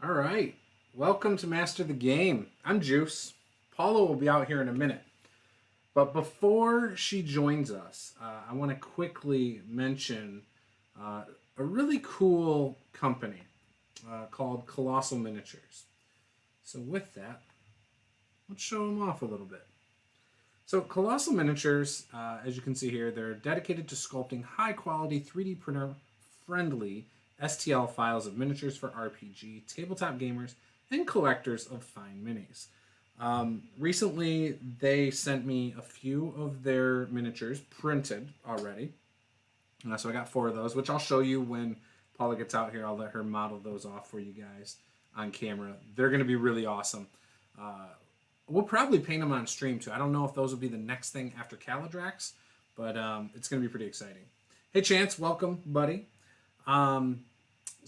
All right. Welcome to Master the Game. I'm Juice. Paula will be out here in a minute. But before she joins us, I want to quickly mention uh, a really cool company called Colossal Miniatures. So, with that, let's show them off a little bit. So, Colossal Miniatures, as you can see here, they're dedicated to sculpting high quality 3D printer friendly STL files of miniatures for RPG, tabletop gamers, and collectors of fine minis. Recently, they sent me a few of their miniatures printed already. So I got 4 of those, which I'll show you when Paula gets out here. I'll let her model those off for you guys on camera. They're going to be really awesome. Uh, we'll probably paint them on stream too. I don't know if those will be the next thing after Kaladrax, but it's going to be pretty exciting. Hey, Chance, welcome, buddy.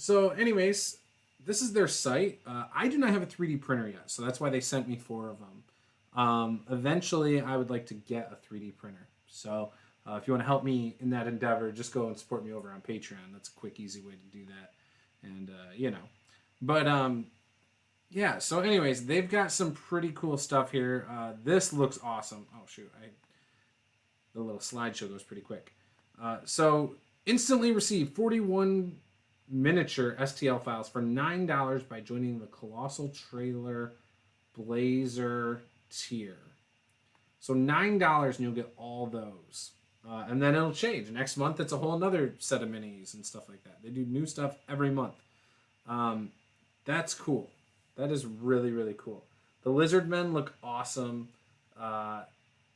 So, anyways, this is their site. I do not have a 3D printer yet, so that's why they sent me 4 of them. Eventually, I would like to get a 3D printer. So, if you want to help me in that endeavor, just go and support me over on Patreon. That's a quick, easy way to do that. And, But, yeah, so anyways, they've got some pretty cool stuff here. This looks awesome. Oh, shoot. The little slideshow goes pretty quick. So, instantly receive 41 miniature STL files for $9 by joining the Colossal Trailer Blazer tier. So $9 and you'll get all those. And then it'll change. Next month, it's a whole another set of minis and stuff like that. They do new stuff every month. That's cool. That is really, really cool. The lizard men look awesome.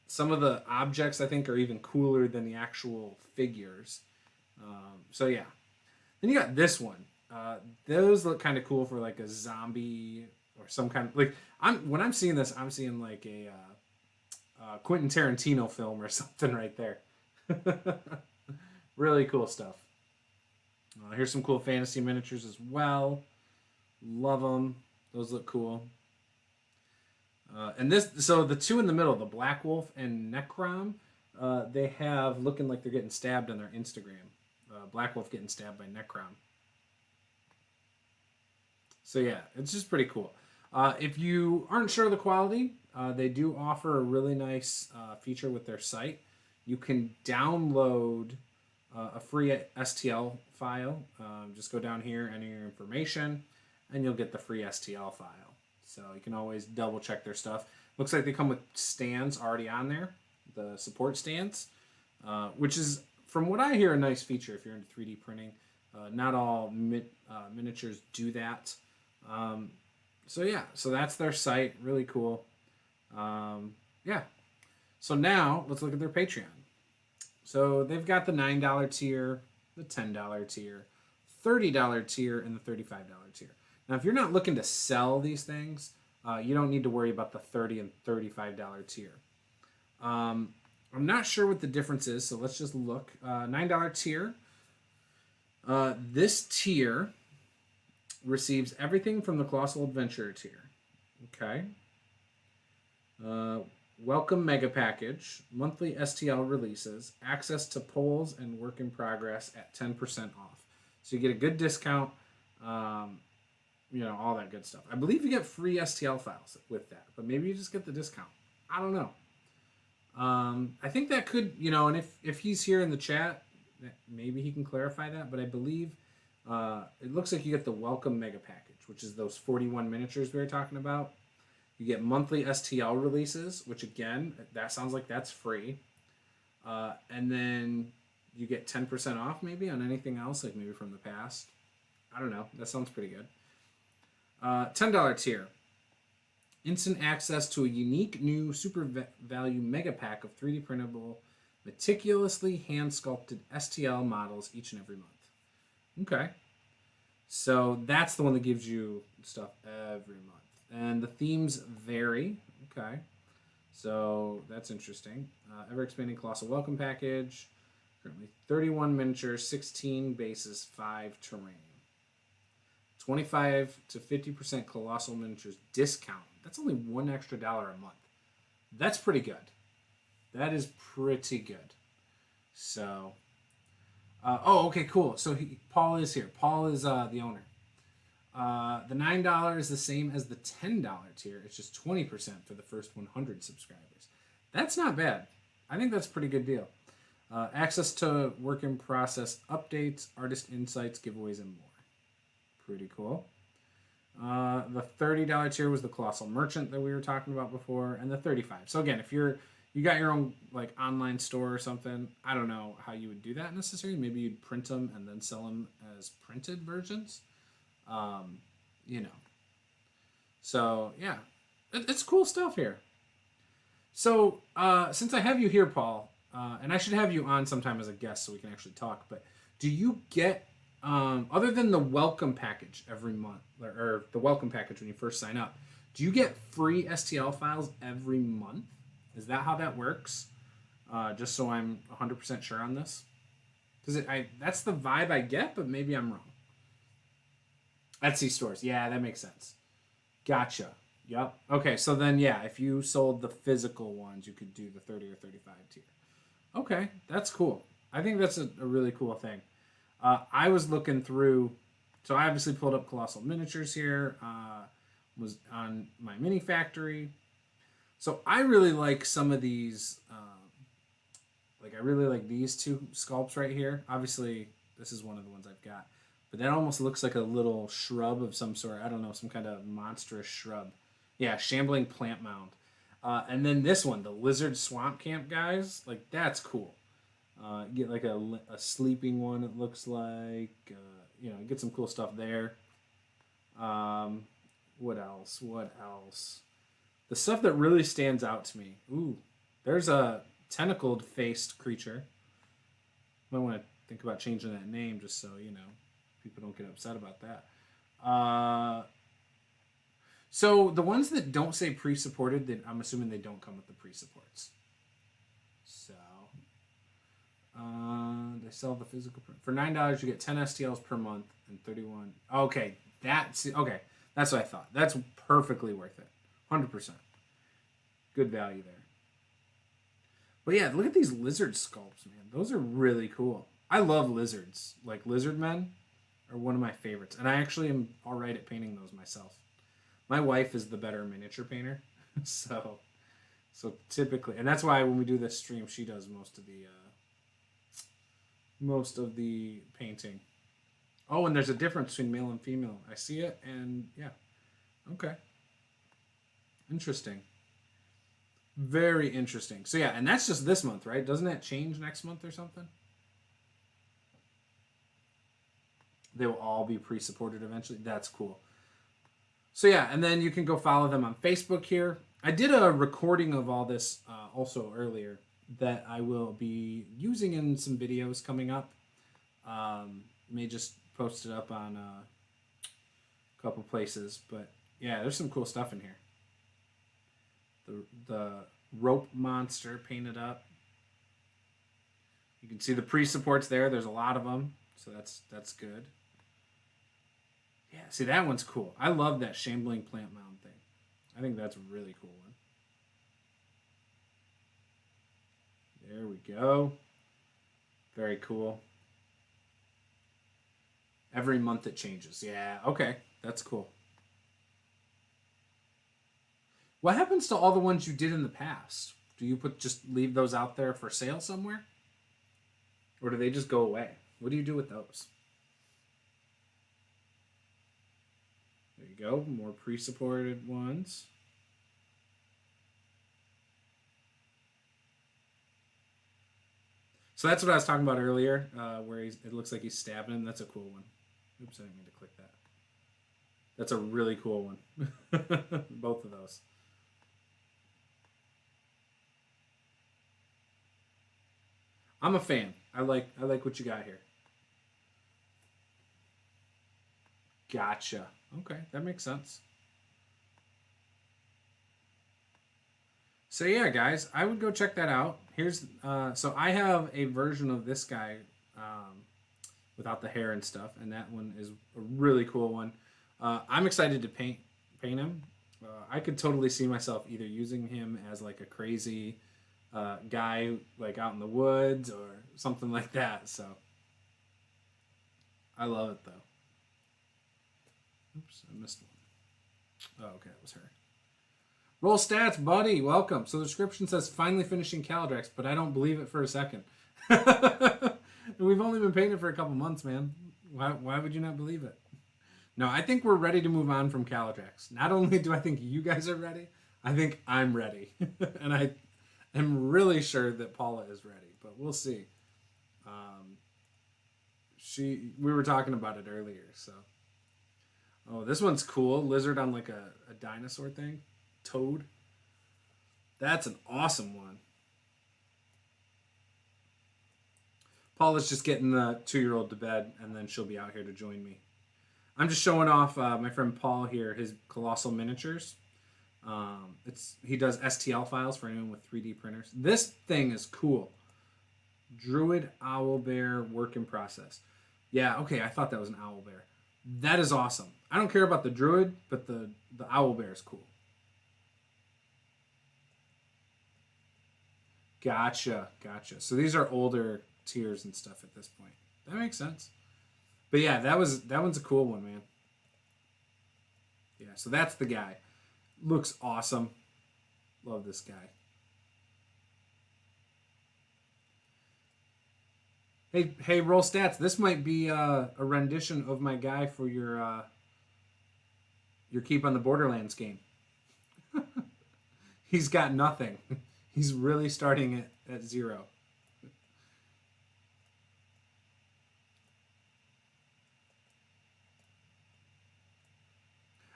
Some of the objects, I think, are even cooler than the actual figures. So, yeah. Then you got this one. Those look kind of cool for like a zombie or some kind of like. When I'm seeing this, I'm seeing like a Quentin Tarantino film or something right there. Really cool stuff. Here's some cool fantasy miniatures as well. Love them. Those look cool. So the 2 in the middle, the Black Wolf and Necrom, they have looking like they're getting stabbed on their Instagram. Black Wolf getting stabbed by Necrom. So yeah, it's just pretty cool. If you aren't sure of the quality, they do offer a really nice feature with their site. You can download a free STL file. Just go down here, enter your information, and you'll get the free STL file. So you can always double check their stuff. Looks like they come with stands already on there, the support stands, which is, from what I hear, a nice feature if you're into 3D printing. Not all miniatures do that. So yeah, so that's their site. Really cool. Yeah. So now let's look at their Patreon. So they've got the $9 tier, the $10 tier, $30 tier, and the $35 tier. Now, if you're not looking to sell these things, you don't need to worry about the $30 and $35 tier. I'm not sure what the difference is, so let's just look. $9 tier. This tier receives everything from the Colossal Adventurer tier. Okay. Welcome Mega Package, monthly STL releases, access to polls and work in progress at 10% off. So you get a good discount, all that good stuff. I believe you get free STL files with that, but maybe you just get the discount. I don't know. I think that could, and if he's here in the chat, maybe he can clarify that, but I believe it looks like you get the Welcome Mega Package, which is those 41 miniatures we were talking about. You get monthly STL releases, which again, that sounds like that's free. And then you get 10% off maybe on anything else, like maybe from the past. I don't know. That sounds pretty good. $10 tier. Instant access to a unique new super value mega pack of 3D printable, meticulously hand-sculpted STL models each and every month. Okay. So that's the one that gives you stuff every month. And the themes vary. Okay. So that's interesting. Ever-expanding Colossal Welcome Package. Currently 31 miniatures, 16 bases, 5 terrain. 25 to 50% Colossal Miniatures discount. That's only $1 extra a month. That's pretty good. That is pretty good. So, okay, cool. So Paul is here. Paul is the owner. The $9 is the same as the $10 tier. It's just 20% for the first 100 subscribers. That's not bad. I think that's a pretty good deal. Access to work in process updates, artist insights, giveaways, and more. Pretty cool. The $30 tier was the Colossal Merchant that we were talking about before, and the $35. So again, if you got your own like online store or something, I don't know how you would do that necessarily. Maybe you'd print them and then sell them as printed versions. You know. So yeah, it's cool stuff here. So since I have you here, Paul, and I should have you on sometime as a guest so we can actually talk, but do you get, other than the welcome package every month, or the welcome package when you first sign up, do you get free STL files every month? Is that how that works? Just so I'm 100% sure on this. Because that's the vibe I get, but maybe I'm wrong. Etsy stores. Yeah, that makes sense. Gotcha. Yep. Okay, so then, yeah, if you sold the physical ones, you could do the 30 or 35 tier. Okay, that's cool. I think that's a really cool thing. I was looking through, so I obviously pulled up Colossal Miniatures here, was on my mini factory. So I really like some of these, like I really like these two sculpts right here. Obviously, this is one of the ones I've got. But that almost looks like a little shrub of some sort. I don't know, some kind of monstrous shrub. Yeah, shambling plant mound. And then this one, the lizard swamp camp guys. Like, that's cool. You get like a sleeping one, it looks like. You know, get some cool stuff there. What else? What else? The stuff that really stands out to me. Ooh, there's a tentacled faced creature. Might want to think about changing that name just so, you know, people don't get upset about that. So the ones that don't say pre-supported, I'm assuming they don't come with the pre-supports. So they sell the physical for $9. You get 10 STLs per month and 31. Okay, that's what I thought. That's perfectly worth it. 100%. Good value there. But yeah, look at these lizard sculpts, man. Those are really cool. I love lizards. Like lizard men are one of my favorites. And I actually am all right at painting those myself. My wife is the better miniature painter. so typically, and that's why when we do this stream, she does most of the painting. Oh, and there's a difference between male and female. I see it, and yeah. Okay. Interesting. Very interesting. So yeah, and that's just this month, right? Doesn't that change next month or something? They will all be pre-supported eventually. That's cool. So yeah, and then you can go follow them on Facebook here. I did a recording of all this also earlier that I will be using in some videos coming up. May just post it up on a couple places, but yeah, there's some cool stuff in here. The rope monster painted up. You can see the pre-supports there. There's a lot of them, so that's good. Yeah, see, that one's cool. I love that shambling plant mound thing. I think that's a really cool one. There we go. Very cool. Every month it changes. Yeah, okay. That's cool. What happens to all the ones you did in the past? Do you just leave those out there for sale somewhere? Or do they just go away? What do you do with those? There you go. More pre-supported ones. So that's what I was talking about earlier, where it looks like he's stabbing him. That's a cool one. Oops, I didn't mean to click that. That's a really cool one. Both of those. I'm a fan. I like what you got here. Gotcha. Okay, that makes sense. So yeah, guys, I would go check that out. Here's so I have a version of this guy without the hair and stuff, and that one is a really cool one. I'm excited to paint him. I could totally see myself either using him as like a crazy guy like out in the woods or something like that. So I love it though. Oops, I missed one. Oh, okay, it was her. Roll stats, buddy. Welcome. So the description says finally finishing Kaladrax, but I don't believe it for a second. We've only been painting it for a couple months, man. Why would you not believe it? No, I think we're ready to move on from Kaladrax. Not only do I think you guys are ready, I think I'm ready. And I am really sure that Paula is ready, but we'll see. We were talking about it earlier, so. Oh, this one's cool. Lizard on like a dinosaur thing. Toad. That's an awesome one. Paula's just getting the 2-year-old to bed, and then she'll be out here to join me. I'm just showing off my friend Paul here, his colossal miniatures. He does STL files for anyone with 3D printers. This thing is cool. Druid Owlbear work in process. Yeah, okay, I thought that was an Owlbear. That is awesome. I don't care about the Druid, but the Owlbear is cool. Gotcha. So these are older tiers and stuff at this point. That makes sense. But yeah, that one's a cool one, man. Yeah, so that's the guy. Looks awesome. Love this guy. Hey, roll stats. This might be a rendition of my guy for your Keep on the Borderlands game. He's got nothing. He's really starting at 0.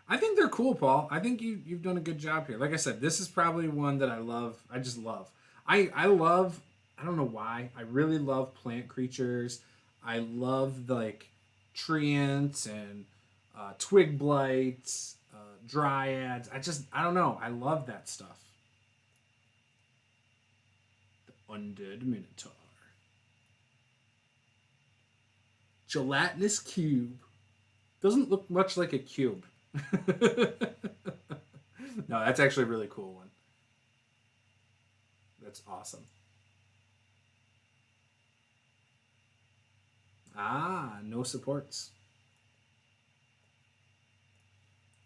I think they're cool, Paul. I think you've done a good job here. Like I said, this is probably one that I love. I just love. I love. I don't know why. I really love plant creatures. I love like treants and twig blights, dryads. I don't know. I love that stuff. The undead minotaur. Gelatinous cube. Doesn't look much like a cube. No, that's actually a really cool one. That's awesome. Ah, no supports.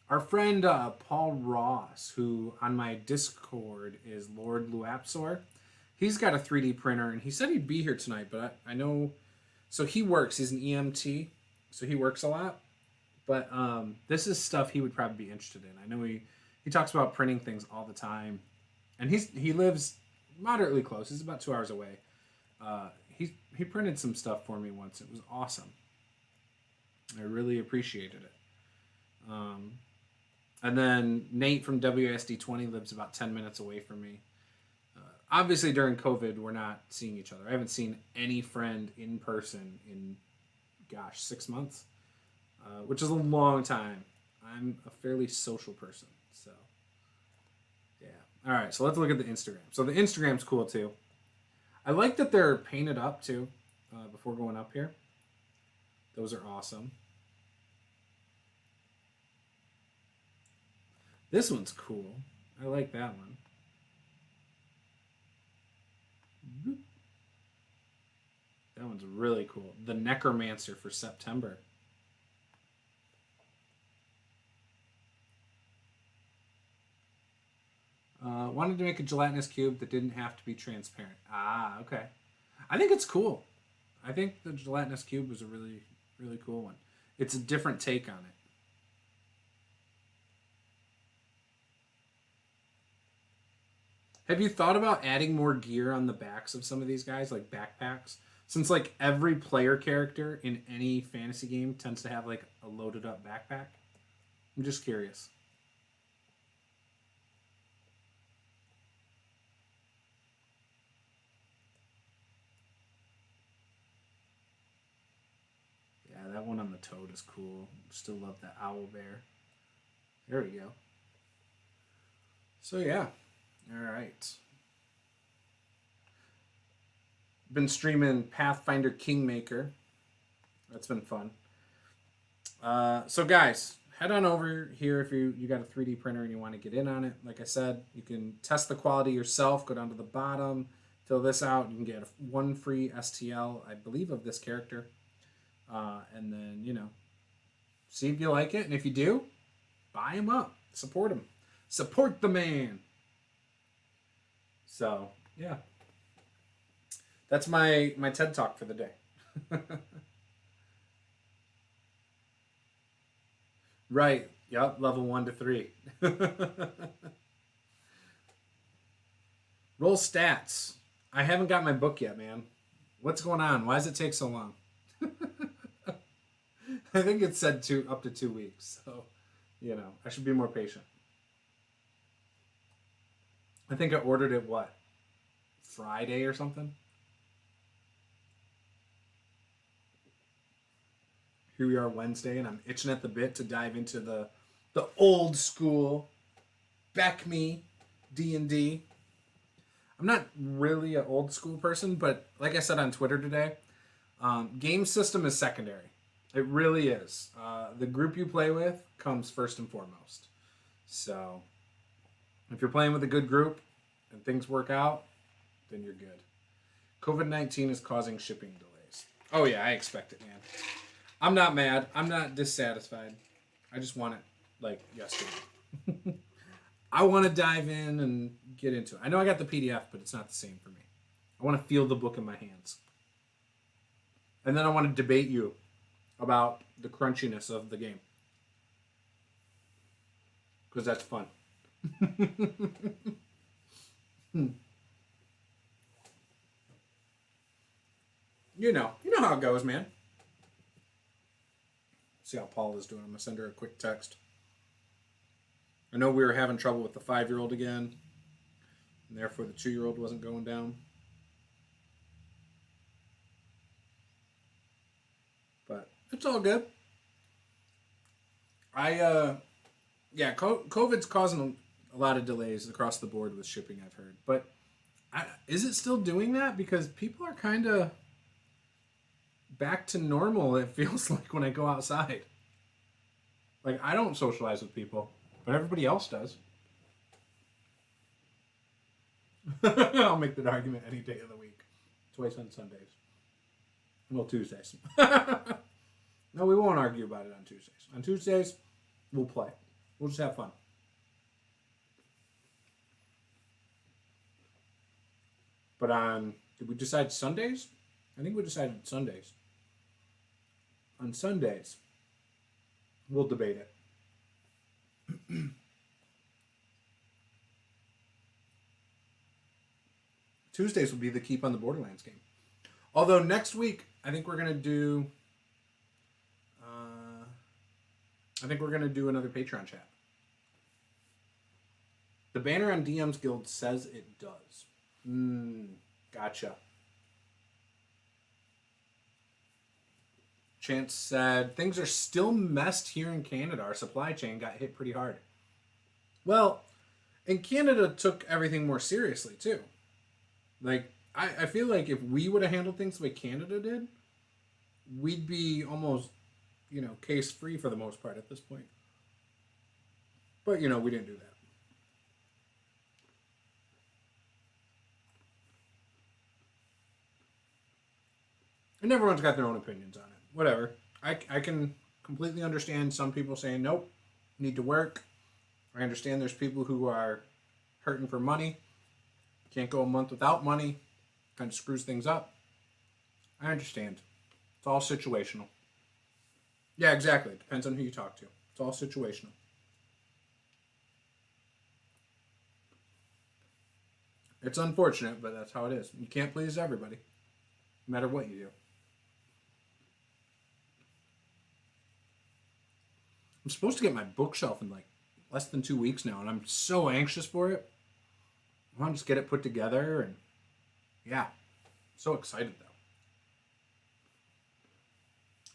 Our friend Paul Ross, who on my Discord is Lord Luapsor, he's got a 3D printer, and he said he'd be here tonight, but I know... So he works. He's an EMT, so he works a lot. But this is stuff he would probably be interested in. I know he talks about printing things all the time. And he lives moderately close. He's about 2 hours away. He printed some stuff for me once. It was awesome. I really appreciated it. And then Nate from WSD20 lives about 10 minutes away from me. Obviously, during COVID, we're not seeing each other. I haven't seen any friend in person in, 6 months. Which is a long time. I'm a fairly social person, so yeah. All right, so let's look at the Instagram. So the Instagram's cool too. I like that they're painted up too. Before going up here, those are awesome. This one's cool. I like that one. That one's really cool. The Necromancer for September. Wanted to make a gelatinous cube that didn't have to be transparent. Ah, okay. I think it's cool. I think the gelatinous cube was a really, really cool one. It's a different take on it. Have you thought about adding more gear on the backs of some of these guys, like backpacks? Since like every player character in any fantasy game tends to have like a loaded up backpack. I'm just curious. That one on the toad is cool. Still love that owl bear. There we go. So yeah. Alright. Been streaming Pathfinder Kingmaker. That's been fun. So guys, head on over here if you got a 3D printer and you want to get in on it. Like I said, you can test the quality yourself. Go down to the bottom. Fill this out. You can get one free STL, I believe, of this character. And then, See if you like it, and if you do, buy them up. Support them. Support the man. So, yeah. That's my TED Talk for the day. Right. Yep, level 1 to 3. Roll stats. I haven't got my book yet, man. What's going on? Why does it take so long? I think it said up to 2 weeks. So, I should be more patient. I think I ordered it, Friday or something? Here we are Wednesday, and I'm itching at the bit to dive into the old school Beck-Me D&D. I'm not really an old school person, but like I said on Twitter today, game system is secondary. It really is. The group you play with comes first and foremost. So if you're playing with a good group and things work out, then you're good. COVID-19 is causing shipping delays. Oh yeah, I expect it, man. I'm not mad. I'm not dissatisfied. I just want it like yesterday. I want to dive in and get into it. I know I got the PDF, but it's not the same for me. I want to feel the book in my hands. And then I want to debate you about the crunchiness of the game. Because that's fun. You know how it goes, man. See how Paula's doing. I'm going to send her a quick text. I know we were having trouble with the 5-year-old again, and therefore the 2-year-old wasn't going down. But it's all good. COVID's causing a lot of delays across the board with shipping, I've heard. But is it still doing that? Because people are kind of back to normal, it feels like, when I go outside. Like, I don't socialize with people, but everybody else does. I'll make that argument any day of the week. Twice on Sundays. Well, Tuesdays. No, we won't argue about it on Tuesdays. On Tuesdays, we'll play. We'll just have fun. But did we decide Sundays? I think we decided Sundays. On Sundays, we'll debate it. Tuesdays will be the Keep on the Borderlands game. Although next week, I think we're going to do... another Patreon chat. The banner on DM's Guild says it does. Gotcha. Chance said, things are still messed here in Canada. Our supply chain got hit pretty hard. Well, and Canada took everything more seriously, too. Like, I feel like if we would have handled things the way Canada did, we'd be almost, case-free for the most part at this point. But, we didn't do that. And everyone's got their own opinions on it. Whatever. I can completely understand some people saying, nope, need to work. I understand there's people who are hurting for money. Can't go a month without money. Kind of screws things up. I understand. It's all situational. Yeah, exactly. It depends on who you talk to. It's all situational. It's unfortunate, but that's how it is. You can't please everybody, no matter what you do. I'm supposed to get my bookshelf in less than 2 weeks now, and I'm so anxious for it. I want to just get it put together, and yeah, so excited though.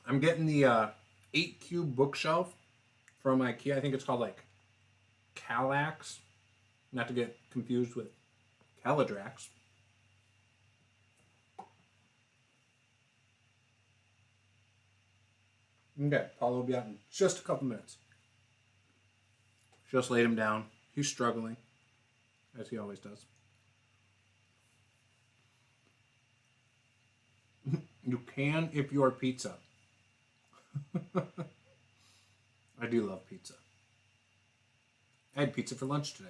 I'm getting the 8-cube bookshelf from IKEA. I think it's called Kaladrax, not to get confused with Kaladrax. Okay, Paula will be out in just a couple minutes. Just laid him down. He's struggling, as he always does. You can if you're pizza. I do love pizza. I had pizza for lunch today.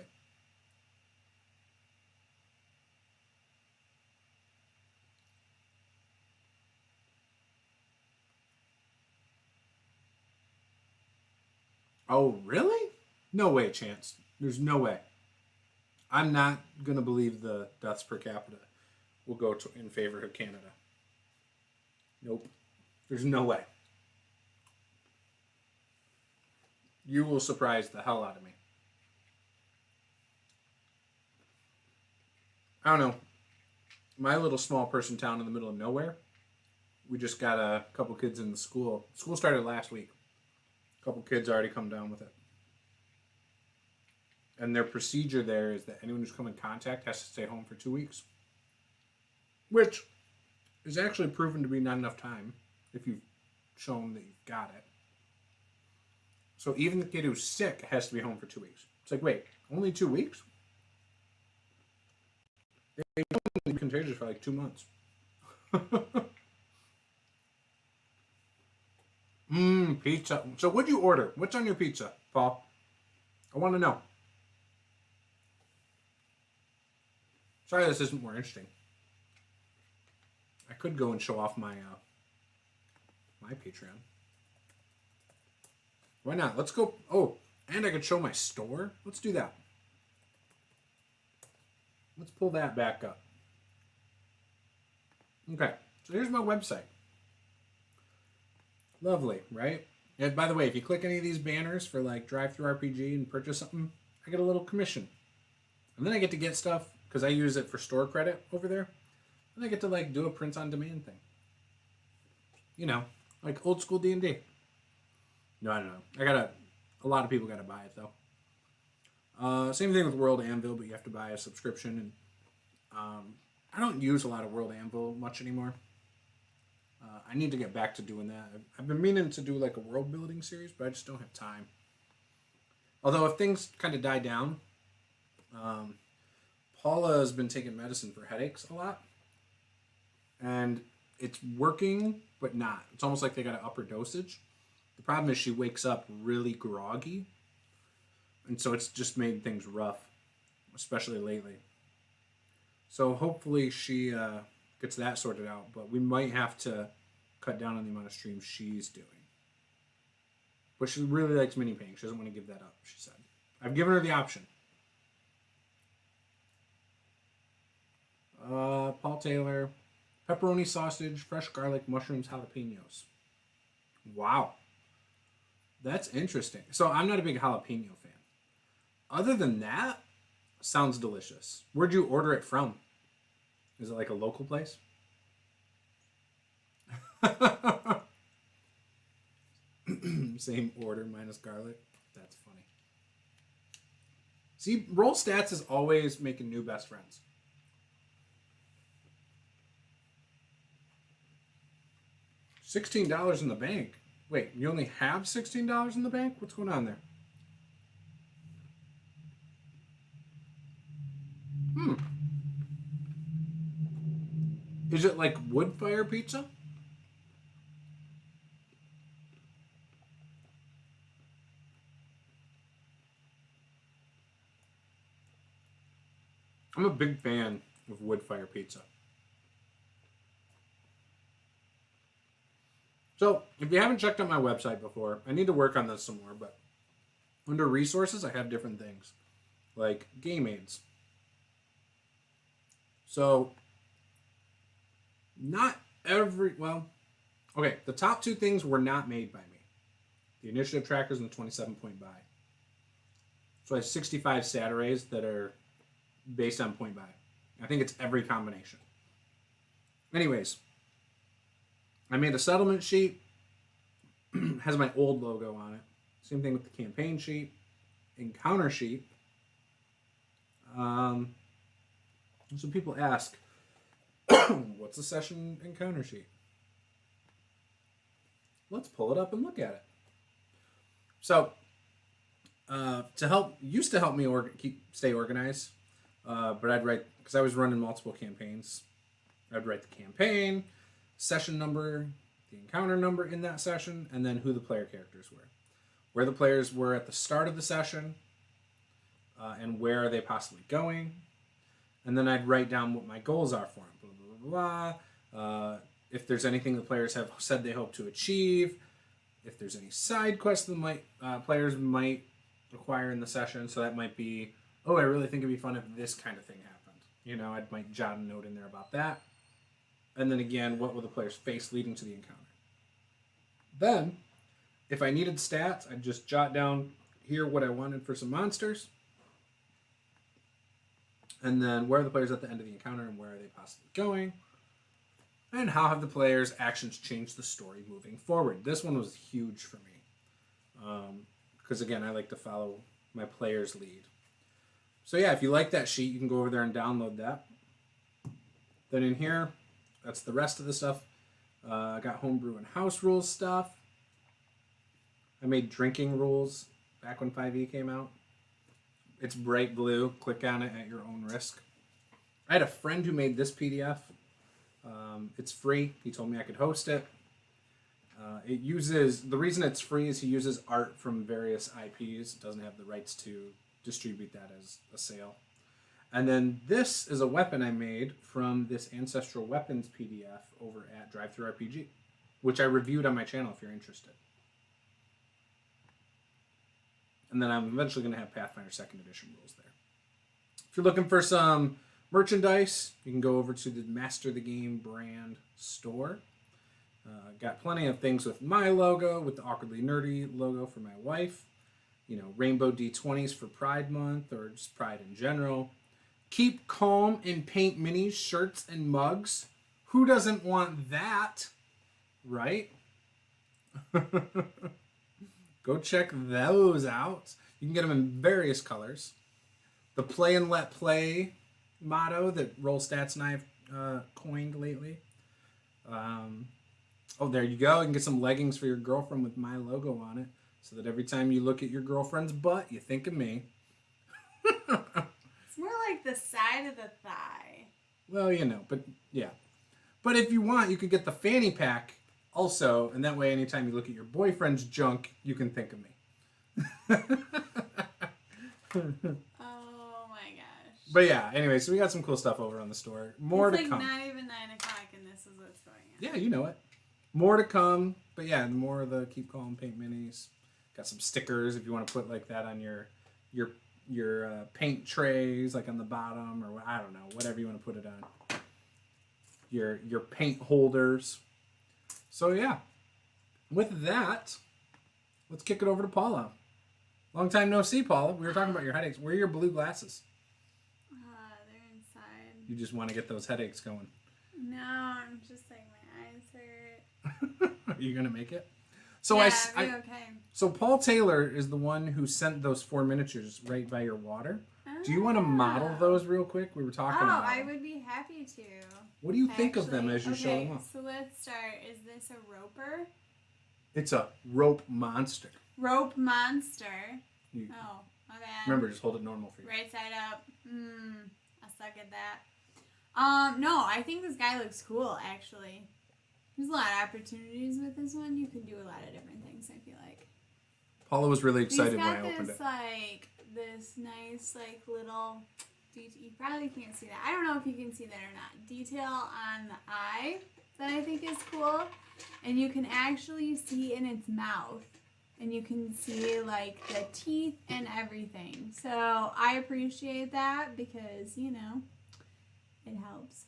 Oh, really? No way, Chance. There's no way. I'm not going to believe the deaths per capita will go in favor of Canada. Nope. There's no way. You will surprise the hell out of me. I don't know. My little small person town in the middle of nowhere, we just got a couple kids in the school. School started last week. A couple kids already come down with it. And their procedure there is that anyone who's come in contact has to stay home for 2 weeks. Which is actually proven to be not enough time if you've shown that you've got it. So even the kid who's sick has to be home for 2 weeks. It's like, wait, only 2 weeks? They've been contagious for like 2 months. Pizza. So what'd you order? What's on your pizza, Paul? I want to know. Sorry this isn't more interesting. I could go and show off my my Patreon. Why not? Let's go. Oh, and I could show my store. Let's do that. Let's pull that back up. Okay, so here's my website. Lovely, right? And by the way, if you click any of these banners for like Drive-Thru RPG and purchase something, I get a little commission. And then I get to get stuff, because I use it for store credit over there. And I get to like do a print on demand thing. You know, like old school D&D. No, I don't know. A lot of people got to buy it though. Same thing with World Anvil, but you have to buy a subscription. And I don't use a lot of World Anvil much anymore. I need to get back to doing that. I've been meaning to do like a world building series, but I just don't have time. Although if things kind of die down, Paula has been taking medicine for headaches a lot. And it's working, but not. It's almost like they got to up her dosage. The problem is she wakes up really groggy. And so it's just made things rough, especially lately. So hopefully she gets that sorted out. But we might have to cut down on the amount of streams she's doing. But she really likes mini painting. She doesn't want to give that up, she said. I've given her the option. Paul Taylor. Pepperoni sausage, fresh garlic, mushrooms, jalapenos. Wow. That's interesting. So I'm not a big jalapeno fan. Other than that, sounds delicious. Where'd you order it from? Is it like a local place? Same order minus garlic. That's funny. See, Roll Stats is always making new best friends. $16 in the bank. Wait, you only have $16 in the bank? What's going on there? Is it like wood fire pizza? I'm a big fan of wood fire pizza. So, if you haven't checked out my website before, I need to work on this some more, but under resources, I have different things, like game aids. So, not every, well, okay, the top two things were not made by me. The initiative trackers and the 27-point buy. So I have 65 stat arrays that are based on point buy. I think it's every combination. Anyways, I made a settlement sheet. Has my old logo on it. Same thing with the campaign sheet. Encounter sheet. So people ask, what's a session encounter sheet? Let's pull it up and look at it. So, used to help me stay organized, but I'd write, because I was running multiple campaigns, I'd write the campaign, session number, the encounter number in that session, and then who the player characters were. where the players were at the start of the session, and where are they possibly going. And then I'd write down what my goals are for them. Blah, blah, blah, blah. If there's anything the players have said they hope to achieve. If there's any side quests that players might acquire in the session. So that might be, oh, I really think it'd be fun if this kind of thing happened. You know, I might jot a note in there about that. And then again, what will the players face leading to the encounter? Then, if I needed stats, I'd just jot down here what I wanted for some monsters. And then where are the players at the end of the encounter and where are they possibly going? And how have the players' actions changed the story moving forward? This one was huge for me. Because again, I like to follow my players' lead. So yeah, if you like that sheet, you can go over there and download that. Then in here, that's the rest of the stuff. I got homebrew and house rules stuff. I made drinking rules back when 5e came out. It's bright blue. Click on it at your own risk. I had a friend who made this PDF. It's free. He told me I could host it. The reason it's free is he uses art from various IPs. It doesn't have the rights to distribute that as a sale. And then this is a weapon I made from this Ancestral Weapons PDF over at Drive-Thru RPG, which I reviewed on my channel if you're interested. And then I'm eventually going to have Pathfinder 2nd Edition rules there. If you're looking for some merchandise, you can go over to the Master the Game brand store. Got plenty of things with my logo, with the Awkwardly Nerdy logo for my wife. You know, rainbow D20s for Pride Month or just Pride in general. Keep Calm and Paint Minis, shirts and mugs. Who doesn't want that? Right? Go check those out. You can get them in various colors. The Play and Let Play motto that Roll Stats and I have coined lately. Oh, there you go. You can get some leggings for your girlfriend with my logo on it, so that every time you look at your girlfriend's butt, you think of me. It's more like the side of the thigh. Well, you know, but yeah. But if you want, you could get the fanny pack also, and that way anytime you look at your boyfriend's junk, you can think of me. Oh my gosh. But yeah, anyway, so we got some cool stuff over on the store. More it's to come. It's like not even 9 o'clock and this is what's going on. Yeah, you know it. More to come. But yeah, more of the Keep Calm Paint Minis. Got some stickers if you want to put like that on your paint trays, like on the bottom, or I don't know, whatever you want to put it on. Your paint holders. So yeah, with that, let's kick it over to Paula. Long time no see, Paula. We were talking about your headaches. Where are your blue glasses? They're inside. You just want to get those headaches going. No, I'm just like my eyes hurt. Are you gonna make it? So yeah, I okay. So Paul Taylor is the one who sent those 4 miniatures right by your water. Do you want to model those real quick? We were talking about I would be happy to. What do you think of them as you show them off? So let's start. Is this a roper? It's a rope monster. Rope monster. Oh, my bad. Remember, just hold it normal for you. Right side up. I suck at that. No, I think this guy looks cool, actually. There's a lot of opportunities with this one. You can do a lot of different things, I feel like. Paula was really excited when I opened it. This nice, like, little... You probably can't see that. I don't know if you can see that or not. Detail on the eye that I think is cool. And you can actually see in its mouth. And you can see, like, the teeth and everything. So I appreciate that because, you know, it helps.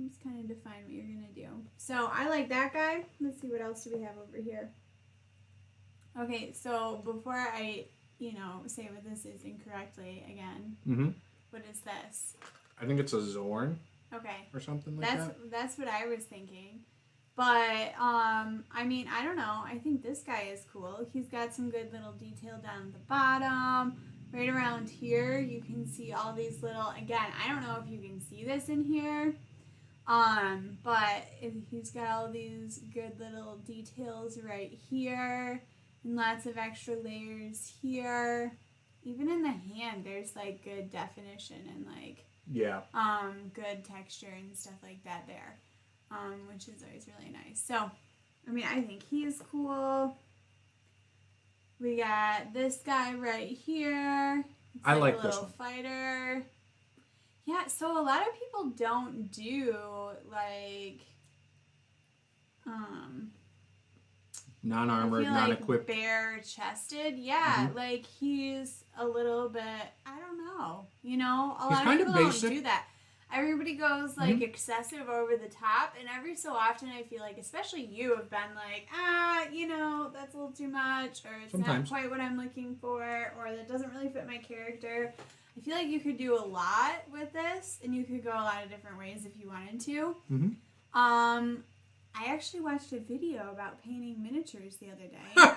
Let's kind of define what you're going to do. So I like that guy. Let's see, what else do we have over here? Okay, so before I, say what this is incorrectly again, what is this? I think it's a Zorn. Okay. Or something like that. That's what I was thinking. But, I mean, I don't know. I think this guy is cool. He's got some good little detail down at the bottom. Right around here, you can see all these little, again, I don't know if you can see this in here. But he's got all these good little details right here. And lots of extra layers here. Even in the hand, there's, like, good definition and, like, good texture and stuff like that there. Which is always really nice. So, I mean, I think he is cool. We got this guy right here. It's I like a this little one. fighter. Yeah, so a lot of people don't do like Non-armored, I feel non-equipped. like bare chested. Yeah, like he's a little bit, I don't know. You know, a He's lot of kind people of basic. don't do that. Everybody goes like excessive over the top, and every so often I feel like, especially you, have been like, you know, that's a little too much, or it's Sometimes. not quite what I'm looking for, or that doesn't really fit my character. I feel like you could do a lot with this, and you could go a lot of different ways if you wanted to. I actually watched a video about painting miniatures the other day.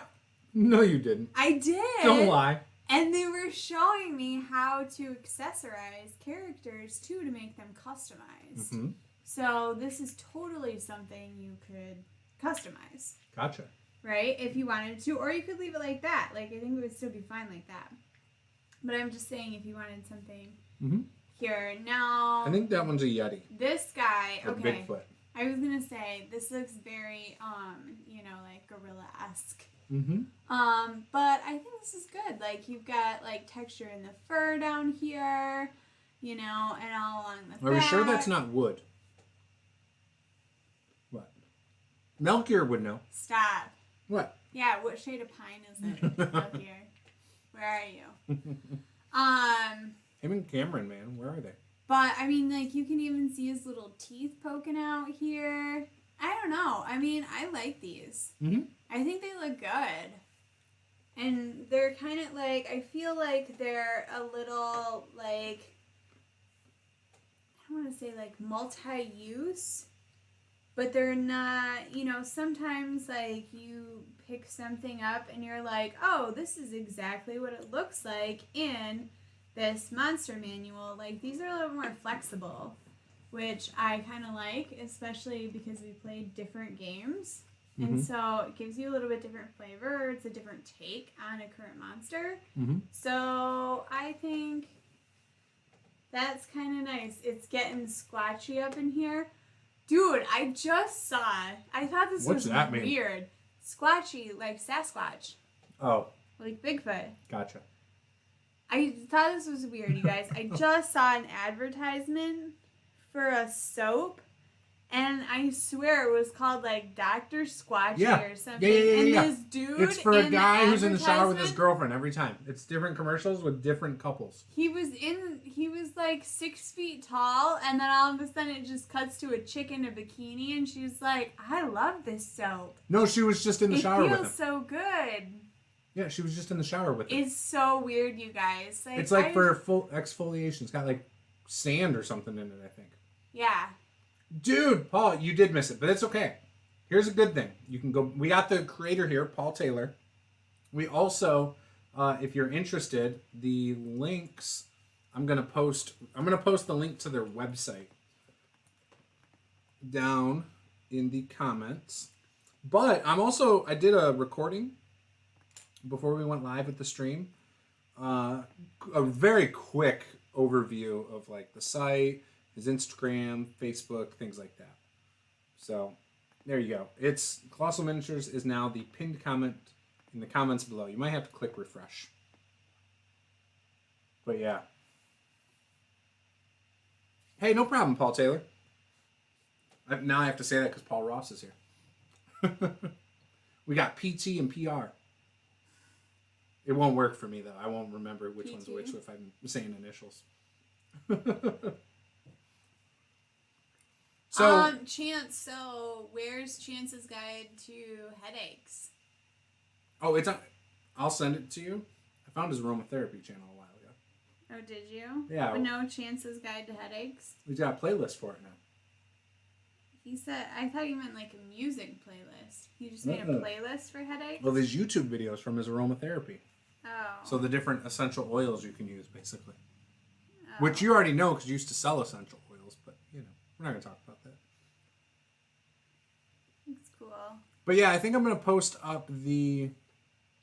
No, you didn't. I did. Don't lie. And they were showing me how to accessorize characters too to make them customized. So this is totally something you could customize. Gotcha. Right? If you wanted to. Or you could leave it like that. Like, I think it would still be fine like that. But I'm just saying if you wanted something here. Now, I think that one's a Yeti. this guy, Or okay. Bigfoot. I was going to say, this looks very, you know, like gorilla-esque. But I think this is good. Like, you've got, like, texture in the fur down here, you know, and all along the Are we back. sure that's not wood? What? Melchior would know. Stop. What? Yeah, what shade of pine is it out here? Where are you? Him and Cameron, man. Where are they? But, I mean, like, you can even see his little teeth poking out here. I don't know. I mean, I like these. I think they look good. And they're kind of like, I feel like they're a little, like, I don't want to say, like, multi-use. But they're not, you know, sometimes, like, you pick something up and you're like, oh, this is exactly what it looks like in this monster manual. Like, these are a little more flexible, which I kind of like, especially because we played different games. And so it gives you a little bit different flavor. It's a different take on a current monster. So I think that's kind of nice. It's getting squatchy up in here. Dude, I just saw, I thought this What's was that mean? weird. Squatchy, like Sasquatch. Oh. Like Bigfoot. Gotcha. I thought this was weird, you guys. I just saw an advertisement for a soap, and I swear it was called like Dr. Squatchy or something. Yeah. And this dude, It's for a guy who's in the shower with his advertisement, girlfriend every time. It's different commercials with different couples. he was like 6 feet tall, and then all of a sudden it just cuts to a chick in a bikini, and she's like, I love this soap. No, she was just in the shower It with him. feels so good. Yeah, she was just in the shower with him. It's so weird, you guys. Like, It's like for full exfoliation. It's got like sand or something in it, I think. Yeah. Dude, Paul, you did miss it, but it's okay. Here's a good thing. You can go. We got the creator here, Paul Taylor. We also, if you're interested, the links. I'm gonna post the link to their website down in the comments. But I did a recording before we went live with the stream. A very quick overview of like the site, his Instagram, Facebook, things like that. So there you go. It's Colossal Miniatures is now the pinned comment in the comments below. You might have to click refresh. But yeah. Hey, no problem, Paul Taylor. Now I have to say that because Paul Ross is here. We got PT and PR. It won't work for me, though. I won't remember which one's which if I'm saying initials. Chance, so where's Chance's guide to headaches? Oh, it's on. I'll send it to you. I found his aromatherapy channel a while ago. Oh, did you? Yeah. But no Chance's guide to headaches? He's got a playlist for it now. He said, I thought you meant like a music playlist. He just made a playlist for headaches? Well, there's YouTube videos from his aromatherapy. Oh. So the different essential oils you can use, basically. Oh. Which you already know because you used to sell essential oils, but, you know, we're not going to talk about that. That's cool. But yeah, I think I'm going to post up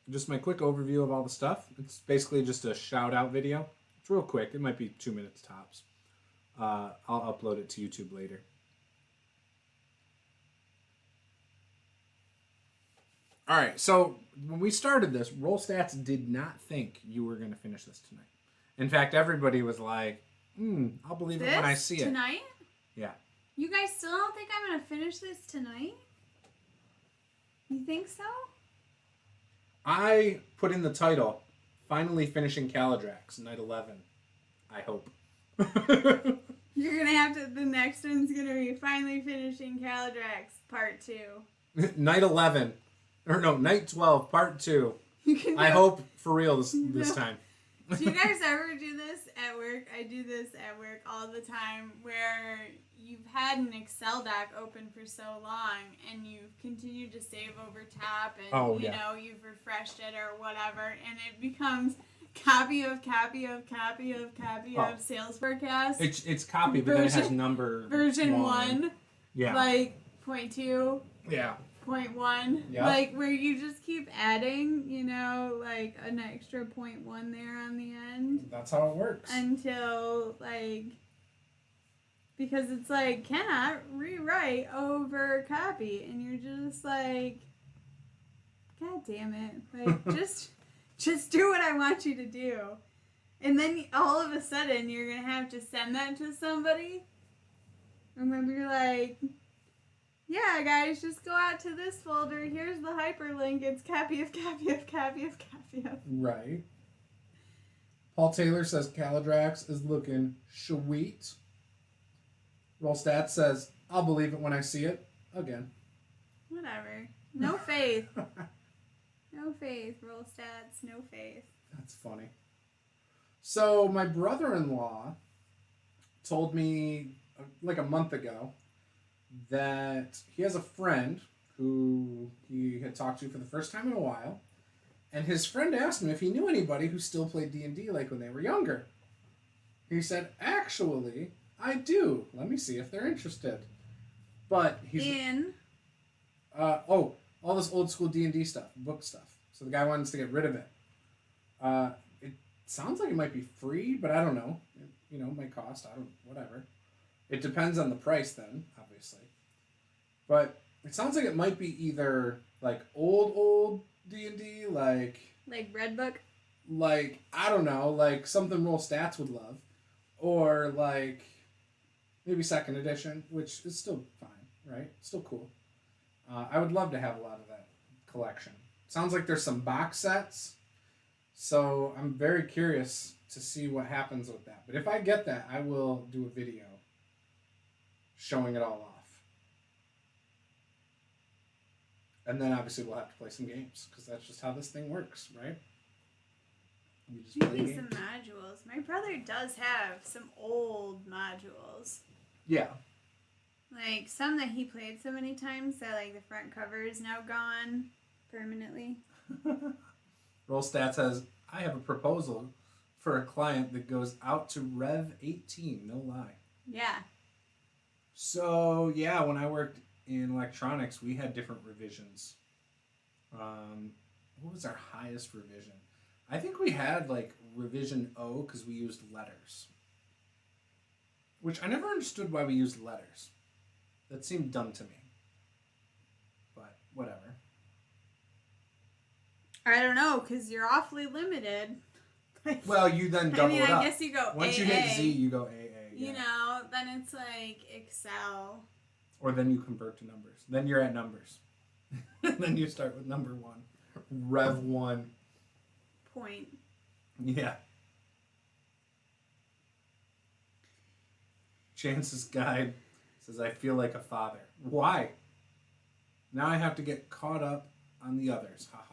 just my quick overview of all the stuff. It's basically just a shout out video. It's real quick. It might be 2 minutes tops. I'll upload it to YouTube later. All right, so when we started this, Roll Stats did not think you were going to finish this tonight. In fact, everybody was like, I'll believe it when I see it. Tonight? Yeah. You guys still don't think I'm going to finish this tonight? You think so? I put in the title, Finally Finishing Kaladrax, Night 11. I hope. You're going to have to, the next one's going to be Finally Finishing Kaladrax, Part 2. Night 11. Or no, Night 12, Part 2. I hope for real this time. Do you guys ever do this at work? I do this at work all the time, where you've had an Excel doc open for so long and you've continued to save over top and you know you've refreshed it or whatever, and it becomes copy of sales forecast. It's copy, but then it has number version 1. Yeah. Like 0.2. Yeah. 0.1. Yep. Like where you just keep adding, you know, like an extra 0.1 there on the end. That's how it works. Until like, because it's like cannot rewrite over copy, and you're just like, God damn it. Like just do what I want you to do. And then all of a sudden you're gonna have to send that to somebody. And then you're like, yeah, guys, just go out to this folder. Here's the hyperlink. It's copy of. Right. Paul Taylor says Kaladrax is looking sweet. Roll Stats says, I'll believe it when I see it. Again. Whatever. No faith. No faith. Roll Stats. No faith. That's funny. So my brother-in-law told me like a month ago that he has a friend who he had talked to for the first time in a while, and his friend asked him if he knew anybody who still played D&D like when they were younger. He said, actually, I do. Let me see if they're interested. But he's... all this old school D&D stuff, book stuff. So the guy wants to get rid of it. It sounds like it might be free, but I don't know. It might cost. Whatever. It depends on the price then, obviously. But it sounds like it might be either like old D&D, like Red Book? Like, I don't know, like something Roll Stats would love. Or like maybe 2nd edition, which is still fine, right? Still cool. I would love to have a lot of that collection. Sounds like there's some box sets. So I'm very curious to see what happens with that. But if I get that, I will do a video showing it all off. And then obviously we'll have to play some games, because that's just how this thing works, right? You just play games. Some modules. My brother does have some old modules. Yeah. Like some that he played so many times that like the front cover is now gone permanently. Roll Stats says, I have a proposal for a client that goes out to Rev 18, no lie. Yeah. So, yeah, when I worked in electronics, we had different revisions. What was our highest revision? I think we had, like, revision O because we used letters. Which I never understood why we used letters. That seemed dumb to me. But, whatever. I don't know, because you're awfully limited. Well, you then double it up. I guess you go Once AA, you hit Z, you go AA. Yeah. You know, then it's like Excel. Or then you convert to numbers. Then you're at numbers. Then you start with number 1. Rev 1. Point. Yeah. Chance's Guide says, I feel like a father. Why? Now I have to get caught up on the others. Haha.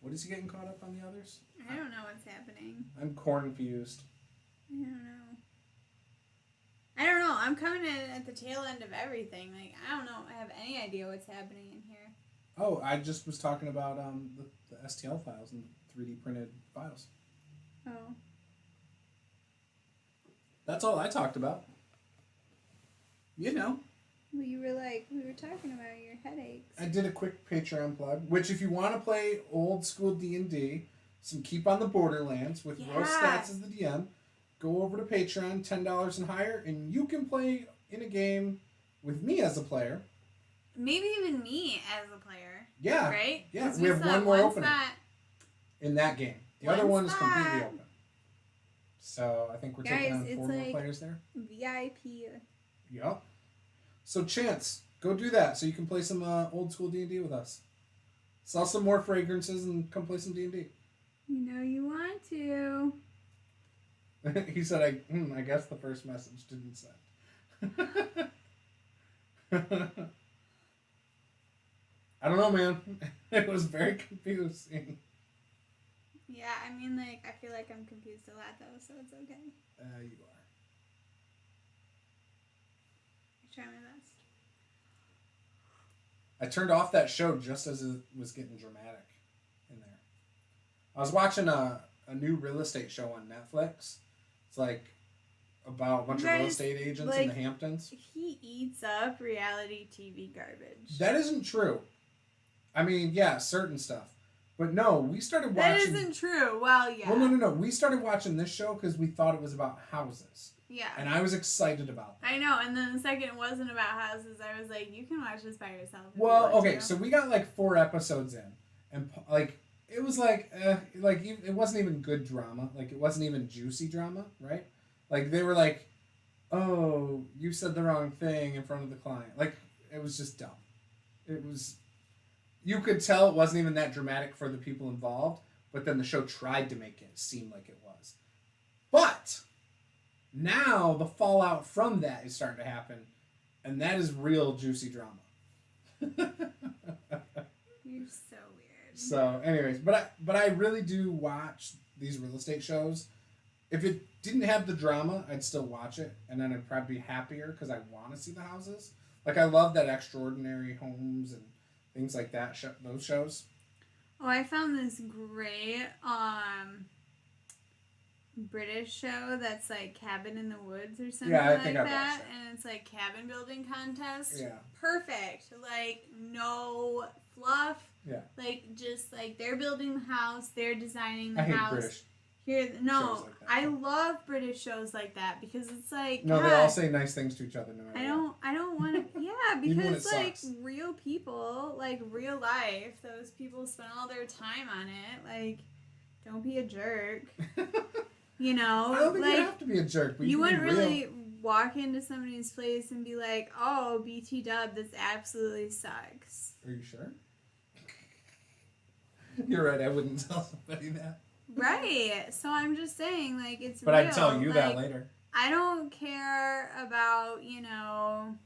What is he getting caught up on the others? I don't know what's happening. I'm confused. I don't know. I'm coming in at the tail end of everything. Like, I don't know. I have any idea what's happening in here. Oh, I just was talking about the STL files and 3D printed files. Oh. That's all I talked about. You know. Well, we were talking about your headaches. I did a quick Patreon plug, which if you want to play old school D&D, some Keep on the Borderlands with Roll Stats as the DM, go over to Patreon, $10 and higher, and you can play in a game with me as a player, maybe even me as a player. Yeah. Right? Yeah, we have one more opening spot. in that game. The One other one is spot. completely open. So I think we're taking Guys, on it's 4 more like players there. VIP. Yup. So Chance, go do that so you can play some old school D&D with us. Sell some more fragrances and come play some D&D. You know you want to. He said, I guess the first message didn't send. I don't know, man. It was very confusing. Yeah, I mean, like, I feel like I'm confused a lot, though, so it's okay. You are. I try my best. I turned off that show just as it was getting dramatic in there. I was watching a new real estate show on Netflix. It's like about a bunch of real estate agents in the Hamptons. He eats up reality TV garbage. That isn't true. I mean, yeah, certain stuff. But no, we started watching... That isn't true. Well, yeah. Well, no. We started watching this show because we thought it was about houses. Yeah. And I was excited about that. I know, and then the second it wasn't about houses, I was like, you can watch this by yourself. Well, okay, so we got like 4 episodes in. And like, it was like it wasn't even good drama. Like, it wasn't even juicy drama, right? Like, they were like, oh, you said the wrong thing in front of the client. Like, it was just dumb. It was... You could tell it wasn't even that dramatic for the people involved, but then the show tried to make it seem like it was. But now the fallout from that is starting to happen, and that is real juicy drama. You're so weird. So, anyways, but I really do watch these real estate shows. If it didn't have the drama, I'd still watch it, and then I'd probably be happier because I want to see the houses. Like, I love that Extraordinary Homes and things like that, those shows. Oh, I found this great British show that's like Cabin in the Woods or something like that. And it's like cabin building contest. Yeah. Perfect. Like, no fluff. Yeah. Like, just like they're building the house, they're designing the I hate house. British Here, no, shows like that. I love British shows like that because it's like no, God, they all say nice things to each other. No matter what. I don't want to. Yeah, Even when because it like sucks. real people, like real life, those people spend all their time on it. Like, don't be a jerk. You know, I don't think like, you have to be a jerk, but you can wouldn't be real. really walk into somebody's place and be like, "Oh, BT Dub, this absolutely sucks." Are you sure? You're right. I wouldn't tell somebody that. Right. So I'm just saying, like, it's But real. I'd tell you that Like, later. I don't care about, you know,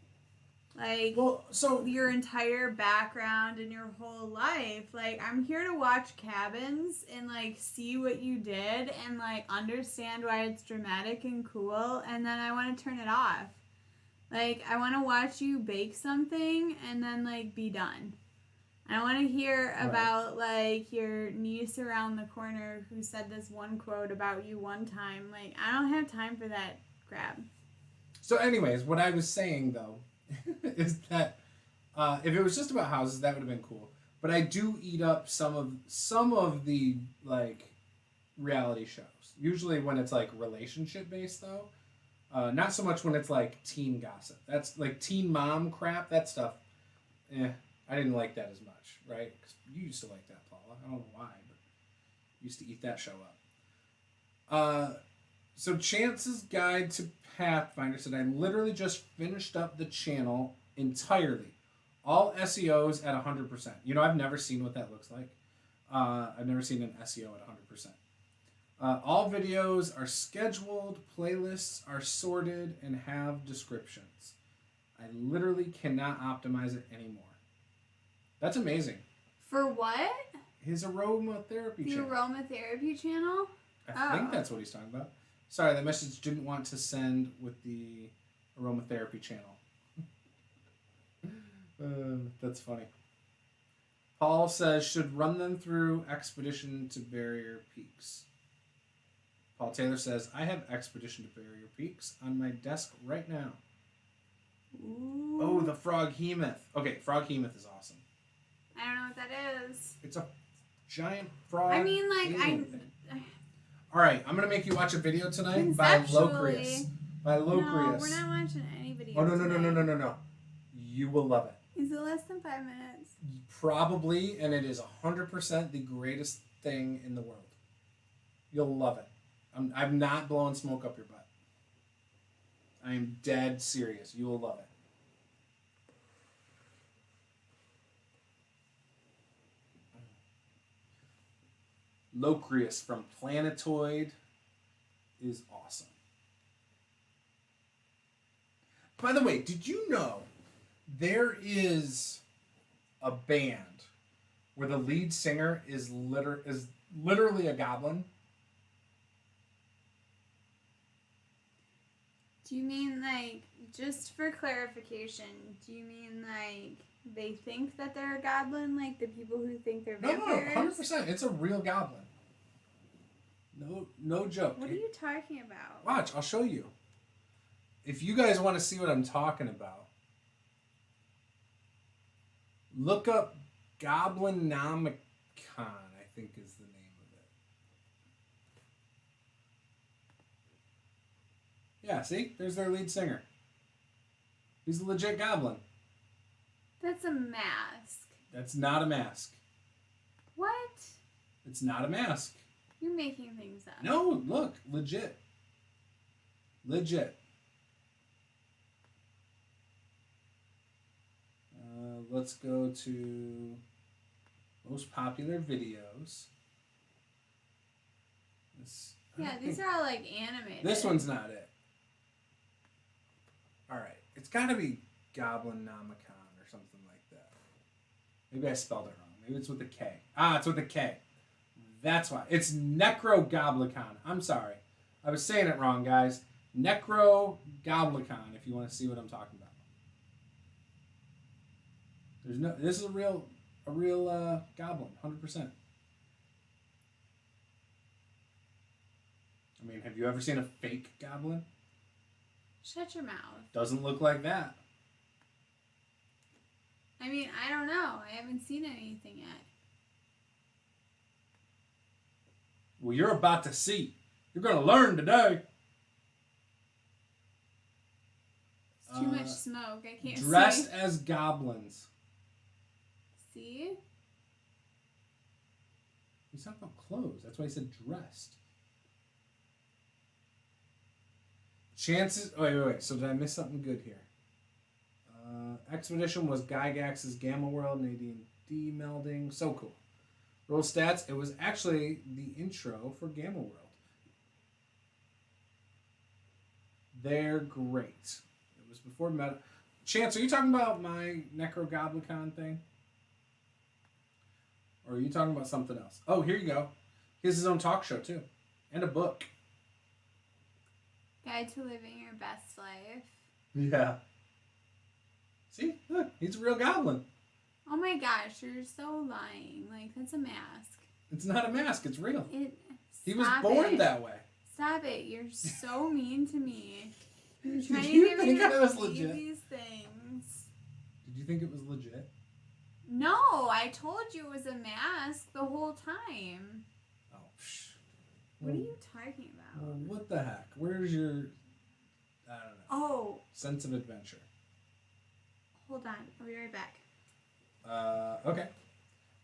like, Well, so your entire background and your whole life. Like, I'm here to watch cabins and, like, see what you did and, like, understand why it's dramatic and cool, and then I want to turn it off. Like, I want to watch you bake something and then, like, be done. I want to hear about, like, your niece around the corner who said this one quote about you one time. Like, I don't have time for that crap. So anyways, what I was saying, though, is that if it was just about houses, that would have been cool. But I do eat up some of the, like, reality shows. Usually when it's, like, relationship-based, though. Not so much when it's, like, teen gossip. That's, like, teen mom crap, that stuff, I didn't like that as much, right? Because you used to like that, Paula. I don't know why, but you used to eat that show up. So Chance's Guide to Pathfinder said, I literally just finished up the channel entirely. All SEOs at 100%. You know, I've never seen what that looks like. I've never seen an SEO at 100%. All videos are scheduled, playlists are sorted, and have descriptions. I literally cannot optimize it anymore. That's amazing. For what? His aromatherapy channel. The aromatherapy channel? I think that's what he's talking about. Sorry, that message didn't want to send with the aromatherapy channel. That's funny. Paul says, should run them through Expedition to Barrier Peaks. Paul Taylor says, I have Expedition to Barrier Peaks on my desk right now. Ooh. Oh, the Froghemoth. Okay, Froghemoth is awesome. I don't know what that is. It's a giant frog. I mean, like, All right, I'm going to make you watch a video tonight by Locrius. By Locrius. No, we're not watching any video Oh, no. You will love it. Is it less than 5 minutes? Probably, and it is 100% the greatest thing in the world. You'll love it. I'm not blowing smoke up your butt. I am dead serious. You will love it. Locrius from Planetoid is awesome. By the way, did you know there is a band where the lead singer is literally a goblin? Do you mean, like, just for clarification, do you mean, like, they think that they're a goblin, like the people who think they're vampires? No, 100%. It's a real goblin. No joke. What are you talking about? Watch, I'll show you. If you guys want to see what I'm talking about, look up Goblinomicon, I think is the name of it. Yeah, see? There's their lead singer. He's a legit goblin. That's a mask. That's not a mask. What? It's not a mask. You're making things up. No, look, legit. Legit. Let's go to most popular videos. These are all like animated. This one's not it. Alright, it's gotta be Goblinomicon or something like that. Maybe I spelled it wrong. Maybe it's with a K. Ah, it's with a K. That's why. It's Necrogoblicon. I'm sorry. I was saying it wrong, guys. Necrogoblicon, if you want to see what I'm talking about. This is a real goblin, 100%. I mean, have you ever seen a fake goblin? Shut your mouth. Doesn't look like that. I mean, I don't know. I haven't seen anything yet. Well, you're about to see. You're going to learn today. It's too much smoke. I can't see. Dressed as goblins. See? He's talking about clothes. That's why he said dressed. Chances... Oh, wait. So did I miss something good here? Expedition was Gygax's Gamma World and AD&D melding. So cool. Roll stats. It was actually the intro for Gamma World. They're great. It was before meta. Chance, are you talking about my Necrogoblicon thing? Or are you talking about something else? Oh, here you go. He has his own talk show, too. And a book. Guide to Living Your Best Life. Yeah. See? Look, he's a real goblin. Oh my gosh, you're so lying. Like, that's a mask. It's not a mask, it's real. He was Stop born it. that way. Stop it. You're so mean to me. You're Did trying you to get me think it was to legit? see these things. Did you think it was legit? No, I told you it was a mask the whole time. Oh, psh. What are you talking about? Well, what the heck? Where's your, I don't know, Oh, sense of adventure? hold on. I'll be right back. Okay.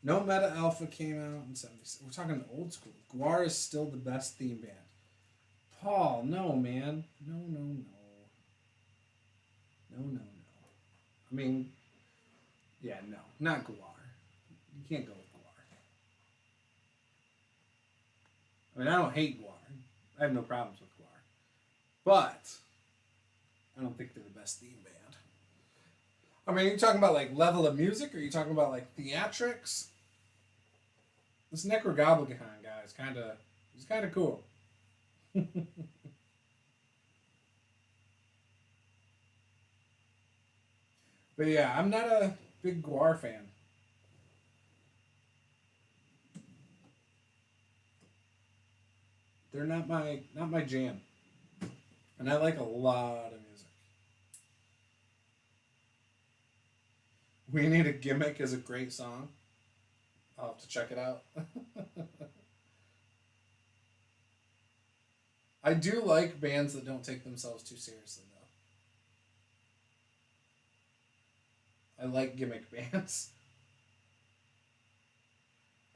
No Meta Alpha came out in 76. We're talking old school. Guar is still the best theme band. Paul, no, man. No. I mean, yeah, no. Not Guar. You can't go with Guar. I mean, I don't hate Guar. I have no problems with Guar. But I don't think they're the best theme band. I mean, are you talking about, like, level of music? Or are you talking about, like, theatrics? This Necrogoblicon guy is he's kind of cool. But yeah, I'm not a big Guar fan. They're not my jam. And I like a lot of music. We Need a Gimmick is a great song. I'll have to check it out. I do like bands that don't take themselves too seriously, though. I like gimmick bands.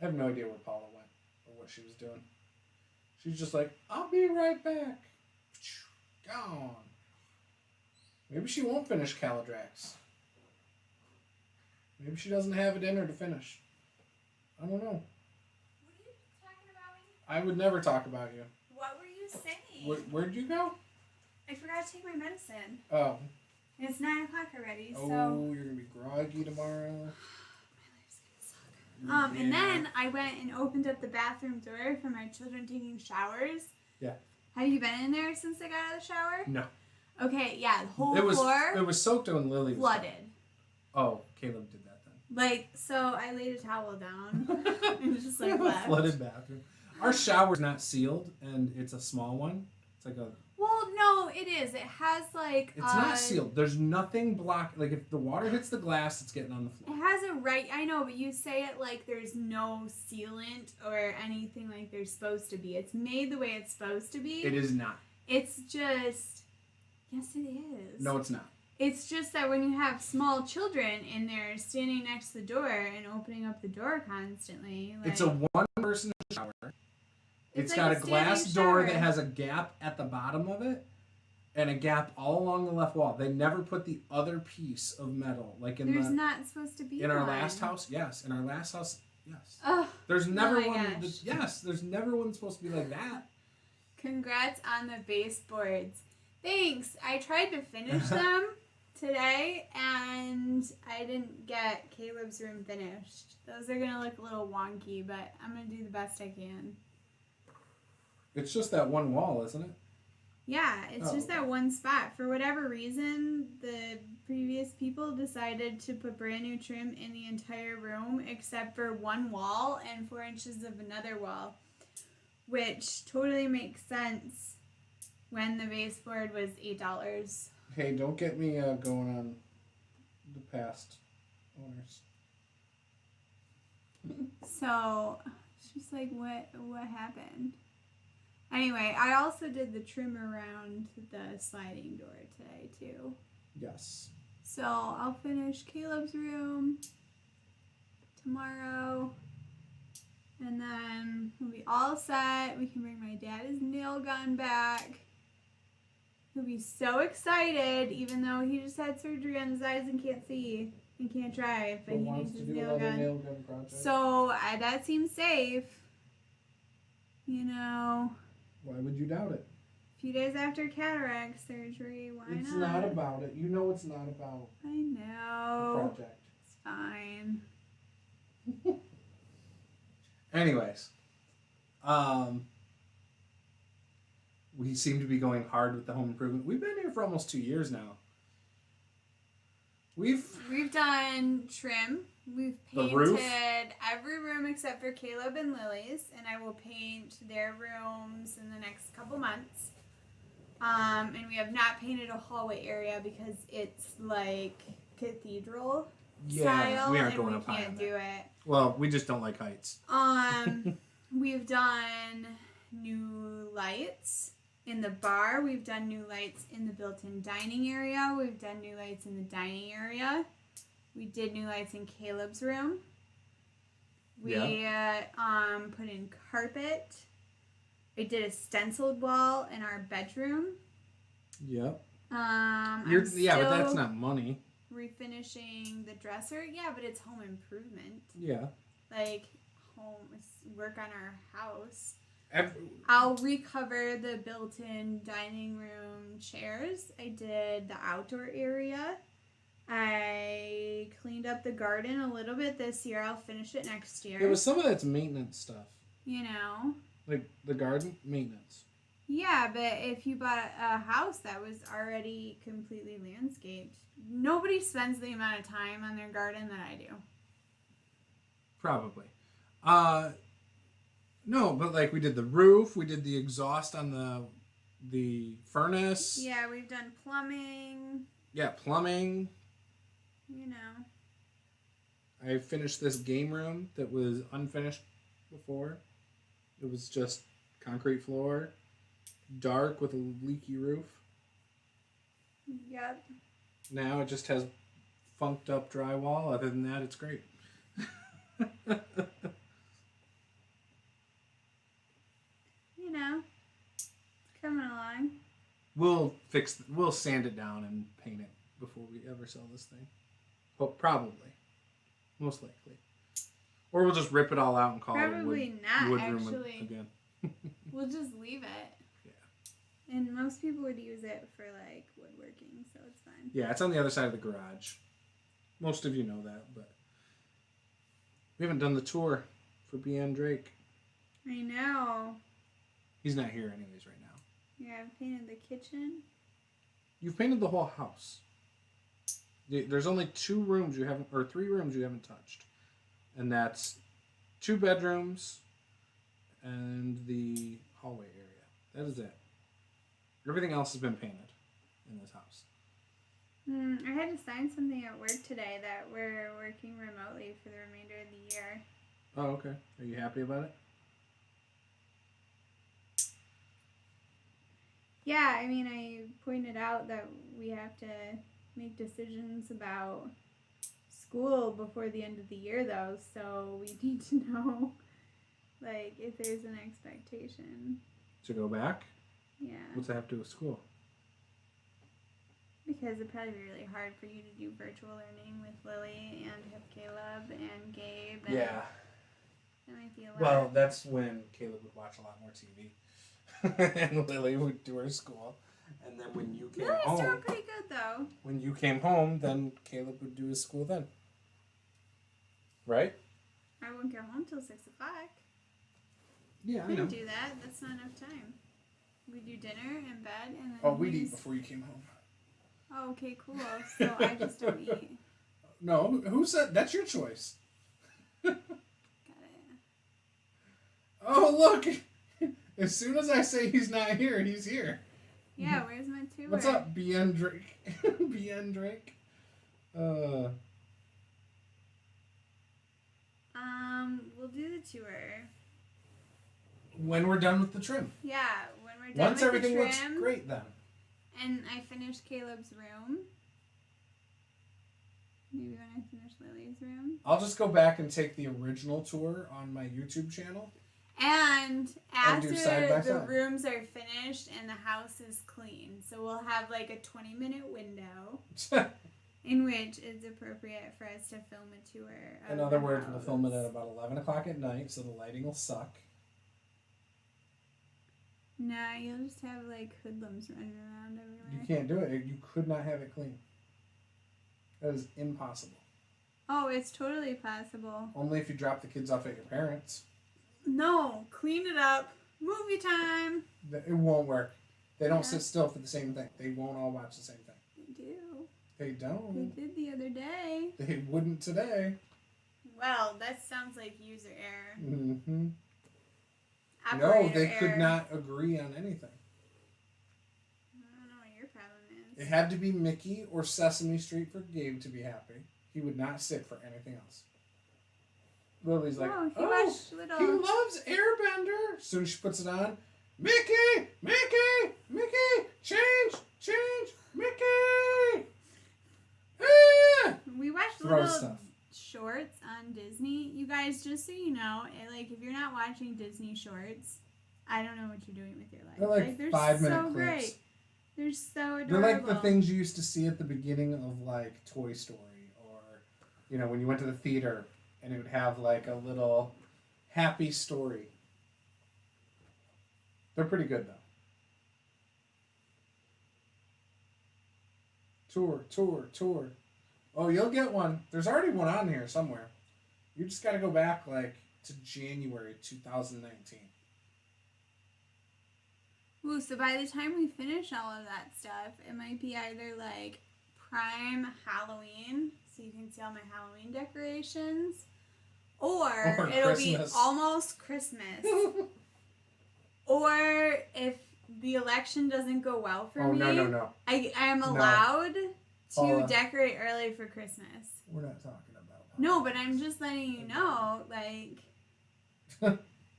I have no idea where Paula went or what she was doing. She's just like, I'll be right back. Gone. Maybe she won't finish Kaladrax. Maybe she doesn't have it in her to finish. I don't know. What are you talking about me? I would never talk about you. What were you saying? Where'd you go? I forgot to take my medicine. Oh. It's 9 o'clock already, so... Oh, you're going to be groggy tomorrow. My life's gonna suck. And then I went and opened up the bathroom door for my children taking showers. Yeah. Have you been in there since they got out of the shower? No. Okay, yeah, the whole floor... It was soaked when Lily was flooded. Done. Oh, Caleb did that then. Like, so I laid a towel down and just like we have left. a flooded bathroom. Our shower's not sealed, and it's a small one. It's like a... Well, no, it is. It has like It's not sealed. There's nothing blocked. Like, if the water hits the glass, it's getting on the floor. It has a right... I know, but you say it like there's no sealant or anything like there's supposed to be. It's made the way it's supposed to be. It is not. It's just... Yes, it is. No, it's not. It's just that when you have small children and they're standing next to the door and opening up the door constantly... Like, It's a one-person shower. It's like got a standing glass door shower. that has a gap at the bottom of it and a gap all along the left wall. They never put the other piece of metal, like in There's not supposed to be in our one. last house. Yes, in our last house. Yes. Ugh, There's never my one. gosh. Yes, there's never one supposed to be like that. Congrats on the baseboards. Thanks. I tried to finish them today and I didn't get Caleb's room finished. Those are gonna look a little wonky, but I'm gonna do the best I can. It's just that one wall, isn't it? Yeah, it's just okay. that one spot. For whatever reason, the previous people decided to put brand new trim in the entire room except for one wall and 4 inches of another wall, which totally makes sense when the baseboard was $8. Hey, don't get me going on the past owners. So she's like, what happened? Anyway, I also did the trim around the sliding door today too. Yes. So I'll finish Caleb's room tomorrow. And then we'll be all set. We can bring my dad his nail gun back. He'll be so excited, even though he just had surgery on his eyes and can't see and can't drive, but he wants needs to his do nail another gun. nail gun project. So that seems safe. You know, Why would you doubt it? a few days after cataract surgery, why It's not? not about it. You know it's not about I the know. project. It's fine. Anyways, we seem to be going hard with the home improvement. We've been here for almost 2 years now. We've done trim. We've The painted roof? every room except for Caleb and Lily's, and I will paint their rooms in the next couple months. And we have not painted a hallway area because it's like cathedral style, we aren't and going we up high on can't that. do it. Well, we just don't like heights. We've done new lights in the bar. We've done new lights in the built-in dining area. We've done new lights in the dining area. We did new lights in Caleb's room. We put in carpet. I did a stenciled wall in our bedroom. Yep. I'm But that's still not money. refinishing the dresser. Yeah, but it's home improvement. Yeah. Like work on our house. I'll recover the built-in dining room chairs. I did the outdoor area. I cleaned up the garden a little bit this year. I'll finish it next year. It was some of that's maintenance stuff. You know? Like the garden, maintenance. Yeah, but if you bought a house that was already completely landscaped, nobody spends the amount of time on their garden that I do. Probably. No, but like we did the roof, we did the exhaust on the furnace. Yeah, we've done plumbing. Yeah, plumbing. You know. I finished this game room that was unfinished before. It was just concrete floor, dark with a leaky roof. Yep. Now it just has funked up drywall. Other than that, it's great. You know, it's coming along. We'll sand it down and paint it before we ever sell this thing. Oh, probably. Most likely. Or we'll just rip it all out and call Probably it not, wood room actually. again. We'll just leave it. Yeah. And most people would use it for, like, woodworking, so it's fine. Yeah, it's on the other side of the garage. Most of you know that, but we haven't done the tour for BN Drake. I know. He's not here anyways right now. Yeah, I've painted the kitchen. You've painted the whole house. There's only 2 rooms you haven't, or 3 rooms you haven't touched. And that's 2 bedrooms and the hallway area. That is it. Everything else has been painted in this house. I had to sign something at work today that we're working remotely for the remainder of the year. Oh, okay. Are you happy about it? Yeah, I mean, I pointed out that we have to make decisions about school before the end of the year, though, so we need to know, like, if there's an expectation. To go back? Yeah. What's that have to do with school? Because it'd probably be really hard for you to do virtual learning with Lily and have Caleb and Gabe. And Yeah. That might be a lot. Well, that's when Caleb would watch a lot more TV. And Lily would do her school. And then when you came Lily's home... doing pretty good, though. When you came home, then Caleb would do his school then. Right? I wouldn't get home till 6 o'clock. Yeah, I know. Couldn't do that. That's not enough time. We do dinner and bed and then. Oh, we'd eat before you came home. Oh, okay, cool. So I just don't eat. No, who said that's your choice? Got it. Oh, look! As soon as I say he's not here, he's here. Yeah, where's my tour? What's up, BN Drake? BN Drake? We'll do the tour. When we're done with the trim. Yeah, when we're done Once with everything the looks trim. great, then. And I finished Caleb's room. Maybe when I finish Lily's room. I'll just go back and take the original tour on my YouTube channel. And after do side by the side. rooms are finished and the house is clean, so we'll have like a 20-minute window in which it's appropriate for us to film a tour. In other words, we'll film it at about 11 o'clock at night, so the lighting will suck. Nah, you'll just have like hoodlums running around everywhere. You can't do it. You could not have it clean. That is impossible. Oh, it's totally possible. Only if you drop the kids off at your parents'. No, clean it up. Movie time. It won't work. They don't Yeah. sit still for the same thing. They won't all watch the same thing. They do. They don't. They did the other day. They wouldn't today. Well, that sounds like user error. Mm-hmm. No, Operator they error. could not agree on anything. I don't know what your problem is. It had to be Mickey or Sesame Street for Gabe to be happy. He would not sit for anything else. Lily's like, Oh, he oh, watched little. he loves Airbender. As soon as she puts it on, Mickey, Mickey, Mickey, change, Mickey. Ah! We watched Throw little stuff. shorts on Disney. You guys, just so you know, like if you're not watching Disney shorts, I don't know what you're doing with your life. They're like they're 5-minute so clips. great. They're so adorable. They're like the things you used to see at the beginning of like Toy Story, or you know when you went to the theater and it would have like a little happy story. They're pretty good though. Tour. Oh, you'll get one. There's already one on here somewhere. You just got to go back like to January 2019. Ooh, so by the time we finish all of that stuff, it might be either like prime Halloween, so you can see all my Halloween decorations, or it'll Christmas. be almost Christmas. Or if the election doesn't go well for me, No. I am No. allowed to Paula. decorate early for Christmas. We're not talking about. No, but I'm just letting you know, like,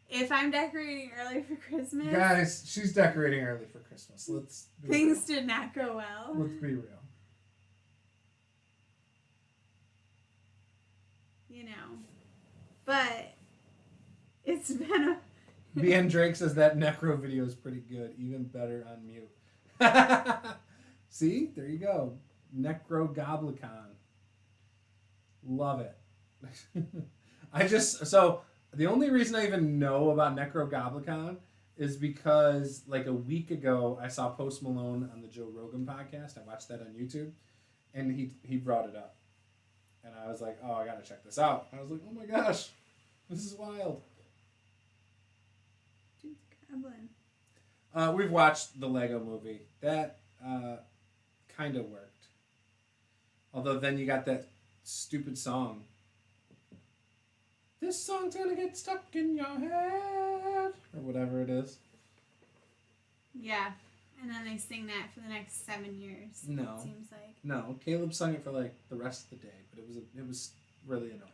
if I'm decorating early for Christmas, Guys, she's decorating early for Christmas. Let's be things real. did not go well. Let's be real. you know. But it's been a... BN Drake says that Necro video is pretty good. Even better on mute. See? There you go. Necro Goblicon. Love it. So the only reason I even know about Necro Goblicon is because like a week ago I saw Post Malone on the Joe Rogan podcast. I watched that on YouTube, and he brought it up, and I was like, oh, I gotta check this out. I was like, oh my gosh, this is wild. We've watched the Lego movie. That kind of worked. Although then you got that stupid song. This song's gonna get stuck in your head. Or whatever it is. Yeah. And then they sing that for the next 7 years. No. It seems like. No. Caleb sung it for like the rest of the day. But it was really annoying.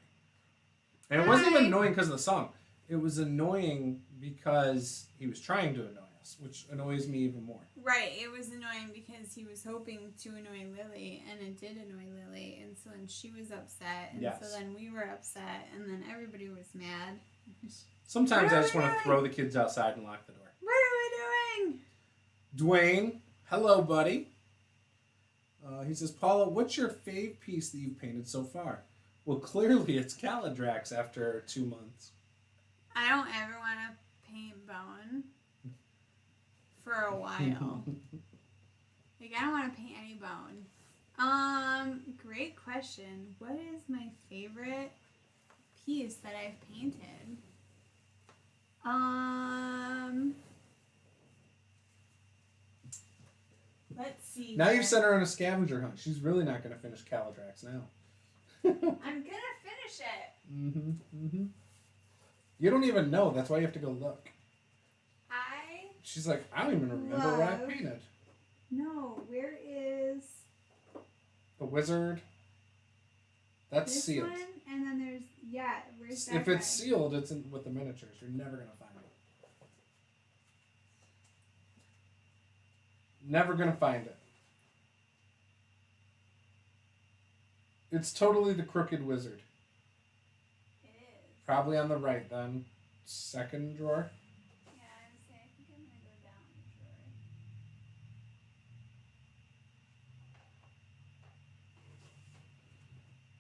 And it wasn't even annoying because of the song. It was annoying because he was trying to annoy us, which annoys me even more. Right, it was annoying because he was hoping to annoy Lily, and it did annoy Lily, and so then she was upset, and so then we were upset, and then everybody was mad. Sometimes I just want to throw the kids outside and lock the door. What are we doing? Dwayne, hello, buddy. He says, Paula, what's your fave piece that you've painted so far? Well, clearly it's Kaladrax after 2 months. I don't ever want to paint bone for a while. Like, I don't want to paint any bone. Great question. What is my favorite piece that I've painted? Let's see. Now you've sent her on a scavenger hunt. She's really not going to finish Kaladrax now. I'm going to finish it. Mm-hmm. Mm-hmm. You don't even know. That's why you have to go look. She's like, I don't even remember what I painted. No, where is... The wizard. That's this sealed. One? And then there's... Yeah, where's that If guy? it's sealed, it's with the miniatures. You're never going to find it. Never going to find it. It's totally the Crooked Wizard. It is. Probably on the right, then. Second drawer. Yeah, I think I'm going to go down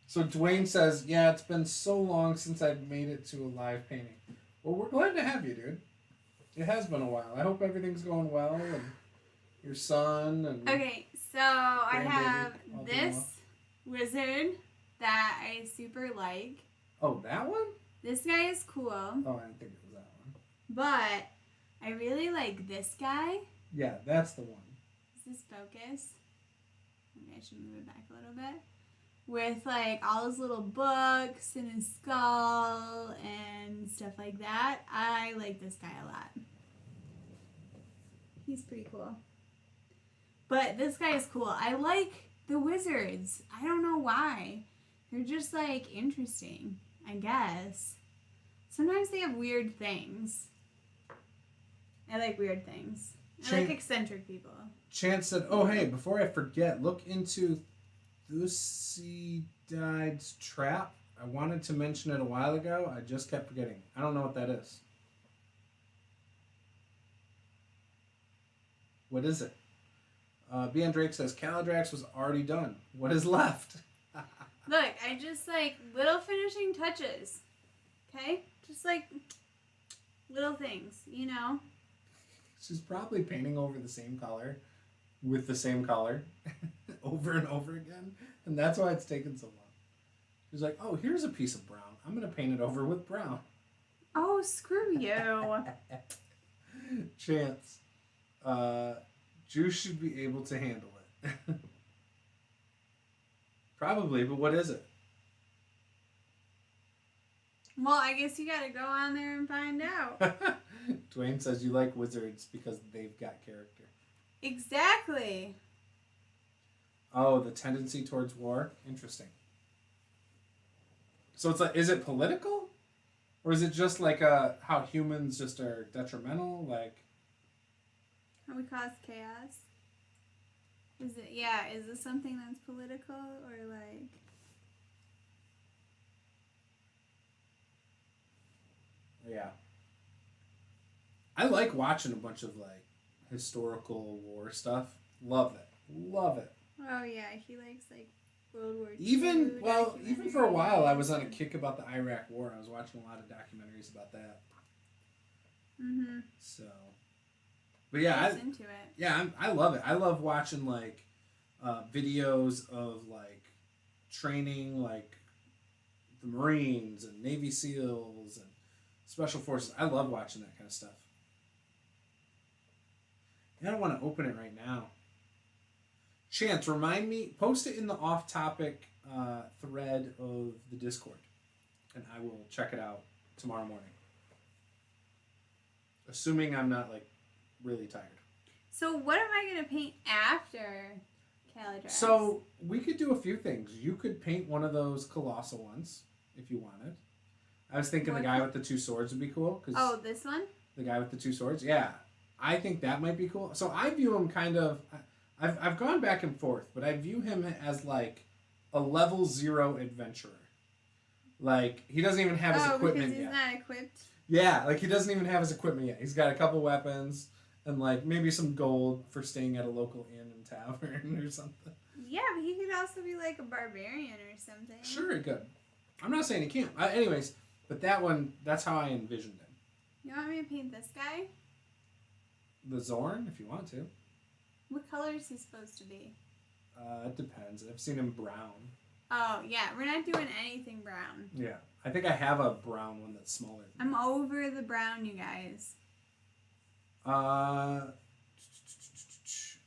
the drawer. So Dwayne says, yeah, it's been so long since I've made it to a live painting. Well, we're glad to have you, dude. It has been a while. I hope everything's going well, and your son, and... Okay, so I have this wizard that I super like. Oh, that one? This guy is cool. Oh, I didn't think it was that one. But I really like this guy. Yeah, that's the one. Is this focus? Maybe I should move it back a little bit. With like all his little books and his skull and stuff like that. I like this guy a lot. He's pretty cool. But this guy is cool. I like the wizards. I don't know why. They're just like interesting, I guess. Sometimes they have weird things. I like weird things. I like eccentric people. Chance said, oh, hey, before I forget, look into Thucydides' trap. I wanted to mention it a while ago. I just kept forgetting. I don't know what that is. What is it? B. Drake says, Kaladrax was already done. What is left? Look, I just like little finishing touches. Okay? Just like little things, you know? She's probably painting over the same color with the same color over and over again. And that's why it's taken so long. She's like, oh, here's a piece of brown. I'm going to paint it over with brown. Oh, screw you. Chance. Juce should be able to handle it. Probably, but what is it? Well, I guess you gotta go on there and find out. Dwayne says you like wizards because they've got character. Exactly. Oh, the tendency towards war? Interesting. So it's like, is it political? Or is it just like how humans just are detrimental? Like, How we cause chaos? Is it, yeah, is this something that's political or like... I like watching a bunch of like historical war stuff. Love it. Love it. Oh yeah, he likes like World War II. Even for a while, I was on a kick about the Iraq War. I was watching a lot of documentaries about that. Mm-hmm. So, but yeah, I was into it. Yeah, I love it. I love watching like videos of like training, like the Marines and Navy SEALs and Special Forces. I love watching that kind of stuff. I don't want to open it right now. Chance, remind me, post it in the off-topic thread of the Discord, and I will check it out tomorrow morning. Assuming I'm not, like, really tired. So what am I going to paint after Kaladrax? So we could do a few things. You could paint one of those colossal ones, if you wanted. I was thinking the guy with the 2 swords would be cool. Oh, this one? The guy with the 2 swords? Yeah. I think that might be cool. So I view him kind of... I've gone back and forth, but I view him as like a level 0 adventurer. Like, he doesn't even have his equipment yet. Oh, because he's not equipped? Yeah, like he doesn't even have his equipment yet. He's got a couple weapons and like maybe some gold for staying at a local inn and tavern or something. Yeah, but he could also be like a barbarian or something. Sure, he could. I'm not saying he can't. Anyways, but that one, that's how I envisioned him. You want me to paint this guy? The Zorn, if you want to. What color is he supposed to be? It depends. I've seen him brown. Oh, yeah. We're not doing anything brown. Yeah. I think I have a brown one that's smaller. I'm over the brown, you guys.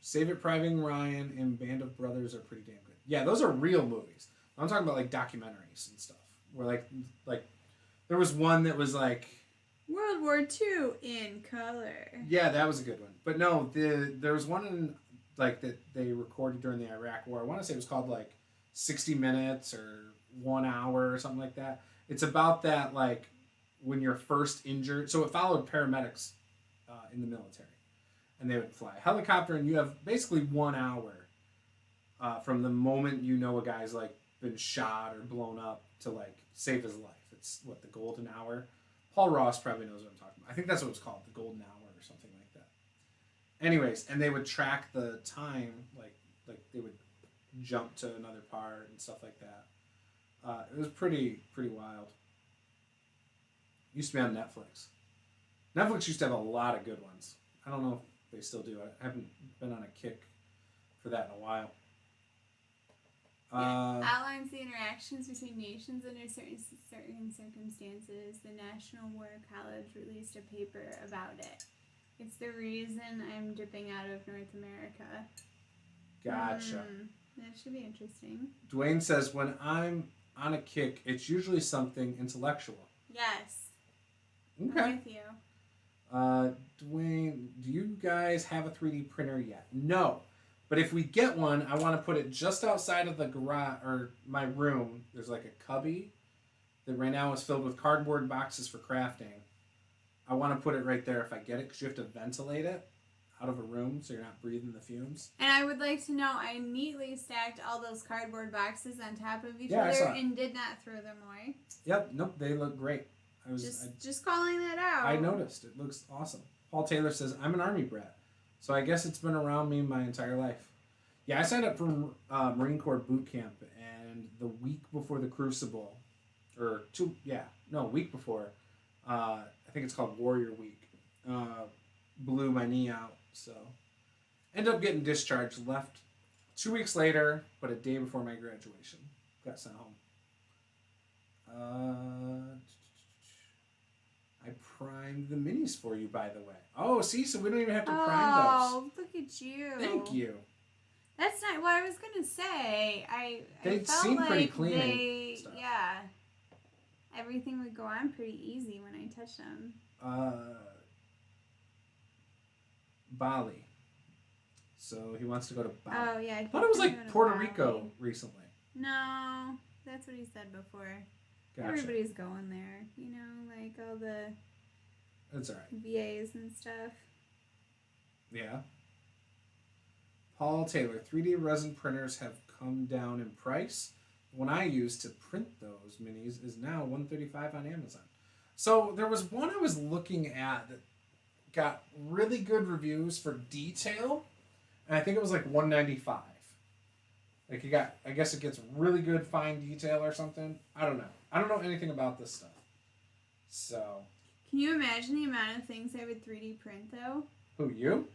Save It Private Ryan and Band of Brothers are pretty damn good. Yeah, those are real movies. I'm talking about like documentaries and stuff. Where like there was one that was like World War II in color. Yeah, that was a good one. But no, there was one in, like that they recorded during the Iraq War. I want to say it was called like 60 Minutes or 1 hour or something like that. It's about that like when you're first injured. So it followed paramedics in the military, and they would fly a helicopter, and you have basically 1 hour from the moment you know a guy's like been shot or blown up to like save his life. It's what, the golden hour. Paul Ross probably knows what I'm talking about. I think that's what it's called, the golden hour or something like that. Anyways, and they would track the time, like they would jump to another part and stuff like that. It was pretty wild. Used to be on Netflix. Netflix used to have a lot of good ones. I don't know if they still do. I haven't been on a kick for that in a while. Outlines the interactions between nations under certain circumstances. The National War College released a paper about it. It's the reason I'm dipping out of North America. Gotcha. That should be interesting. Dwayne says, when I'm on a kick, it's usually something intellectual. Yes. Okay. I'm with you. Dwayne, do you guys have a 3D printer yet? No. But if we get one, I want to put it just outside of the garage, or my room. There's like a cubby that right now is filled with cardboard boxes for crafting. I want to put it right there if I get it, because you have to ventilate it out of a room so you're not breathing the fumes. And I would like to know, I neatly stacked all those cardboard boxes on top of each I other saw it. and did not throw them away. Yep, nope, they look great. Just calling that out. I noticed. It looks awesome. Paul Taylor says, I'm an Army brat. So I guess it's been around me my entire life. Yeah, I signed up for Marine Corps boot camp, and the week before the Crucible, week before, I think it's called Warrior Week, blew my knee out. So ended up getting discharged, left 2 weeks later, but a day before my graduation. Got sent home. I primed the minis for you, by the way. Oh, see, so we don't even have to prime those. Oh, look at you. Thank you. That's not what I was going to say. They felt seem like pretty clean and stuff. Yeah. Everything would go on pretty easy when I touched them. Bali. So he wants to go to Bali. Oh, yeah. I thought it was like Puerto Rico recently. No, that's what he said before. Gotcha. Everybody's going there, you know, like all the That's all right. VAs and stuff. Yeah. Paul Taylor, 3D resin printers have come down in price. The one I use to print those minis is now $135 on Amazon. So there was one I was looking at that got really good reviews for detail, and I think it was like $195. Like I guess it gets really good fine detail or something. I don't know anything about this stuff. So. Can you imagine the amount of things I would 3D print though? Who, you?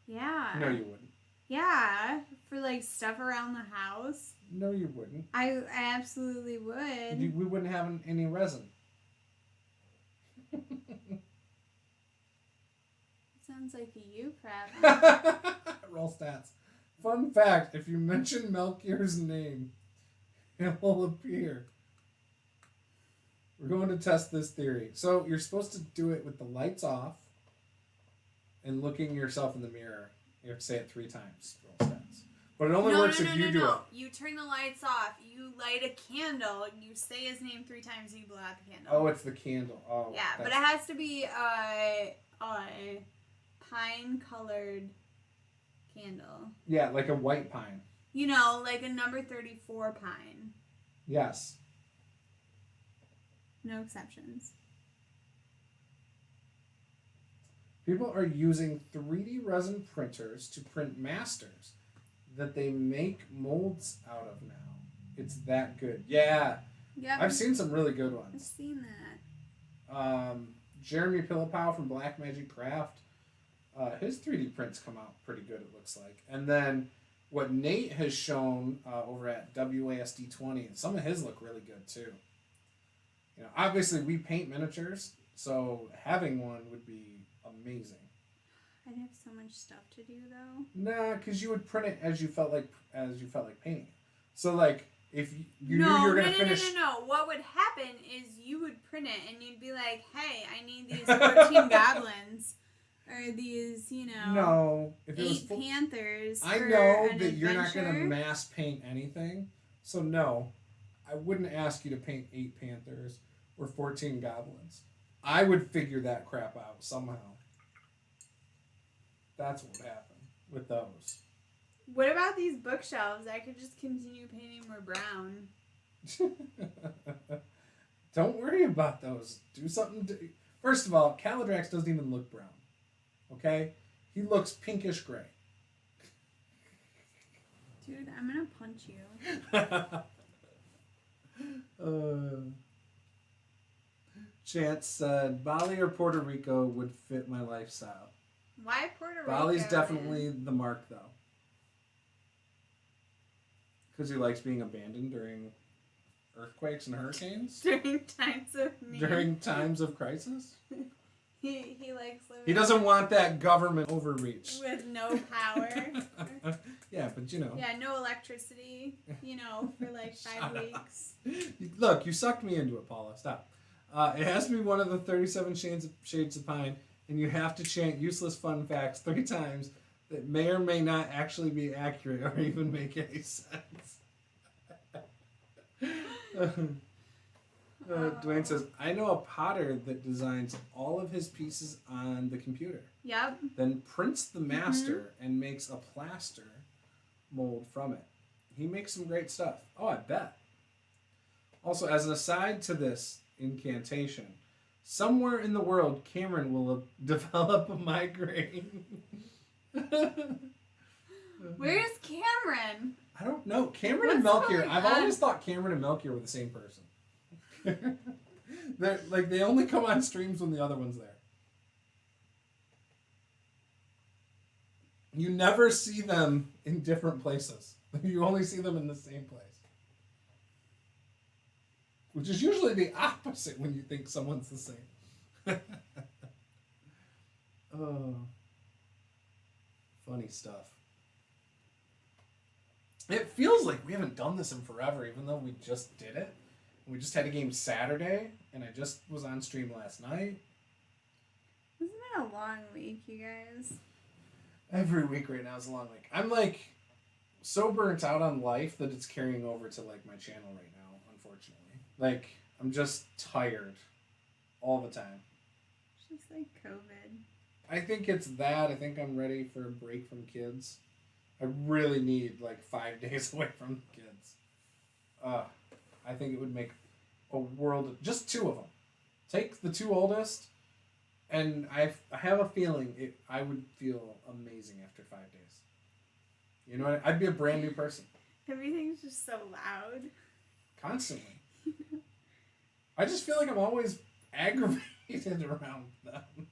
Yeah. No, you wouldn't. Yeah, for like stuff around the house. No, you wouldn't. I absolutely would. We wouldn't have any resin. Sounds like a you crap. Roll stats. Fun fact, if you mention Melchior's name, it will appear. We're going to test this theory. So you're supposed to do it with the lights off and looking yourself in the mirror. You have to say it 3 times. Roll stats. But it only works if you do it. You turn the lights off. You light a candle. You say his name 3 times and you blow out the candle. Oh, it's the candle. Oh, yeah, but it has to be a pine-colored candle. Yeah, like a white pine. You know, like a number 34 pine. Yes. No exceptions. People are using 3D resin printers to print masters that they make molds out of now. It's that good. Yeah. Yeah. I've seen some really good I've ones. seen that. Jeremy Pilipow from Black Magic Craft. His 3D prints come out pretty good, it looks like. And then what Nate has shown over at WASD 20, and some of his look really good too. You know, obviously we paint miniatures, so having one would be amazing. I'd have so much stuff to do though. Nah, because you would print it as you felt like painting it. So like if you knew you were gonna finish. No. What would happen is you would print it and you'd be like, "Hey, I need these 14 goblins." Or these, you know, no, if 8 panthers. I know that you're not going to mass paint anything, so no, I wouldn't ask you to paint 8 panthers or 14 goblins. I would figure that crap out somehow. That's what would happen with those. What about these bookshelves? I could just continue painting more brown. Don't worry about those. Do something. First of all, Kaladrax doesn't even look brown. Okay? He looks pinkish gray. Dude, I'm gonna punch you. Chance said, Bali or Puerto Rico would fit my lifestyle. Why Puerto Rico? Bali's definitely the mark, though. Because he likes being abandoned during earthquakes and hurricanes? During times of need. During times of crisis? He likes living. He doesn't want that government overreach. With no power. Yeah, but you know. Yeah, no electricity, you know, for like 5 weeks. Look, you sucked me into it, Paula. Stop. It has to be one of the 37 shades of pine, and you have to chant useless fun facts 3 times that may or may not actually be accurate or even make any sense. Dwayne says, I know a potter that designs all of his pieces on the computer. Yep. Then prints the master and makes a plaster mold from it. He makes some great stuff. Oh, I bet. Also, as an aside to this incantation, somewhere in the world, Cameron will develop a migraine. Where's Cameron? I don't know. Cameron and Melchior, I've always thought Cameron and Melchior were the same person. They only come on streams when the other one's there. You never see them in different places. You only see them in the same place. Which is usually the opposite when you think someone's the same. Oh. Funny stuff. It feels like we haven't done this in forever, even though we just did it. We just had a game Saturday, and I just was on stream last night. This has been a long week, you guys. Every week right now is a long week. I'm like so burnt out on life that it's carrying over to like my channel right now, unfortunately. Like, I'm just tired all the time. It's just like COVID. I think it's that. I think I'm ready for a break from kids. I really need like 5 days away from the kids. I think it would make a world of, just 2 of them. Take the 2 oldest And I have a feeling I would feel amazing after 5 days. You know what? I'd be a brand new person. Everything's just so loud. Constantly. I just feel like I'm always aggravated around them.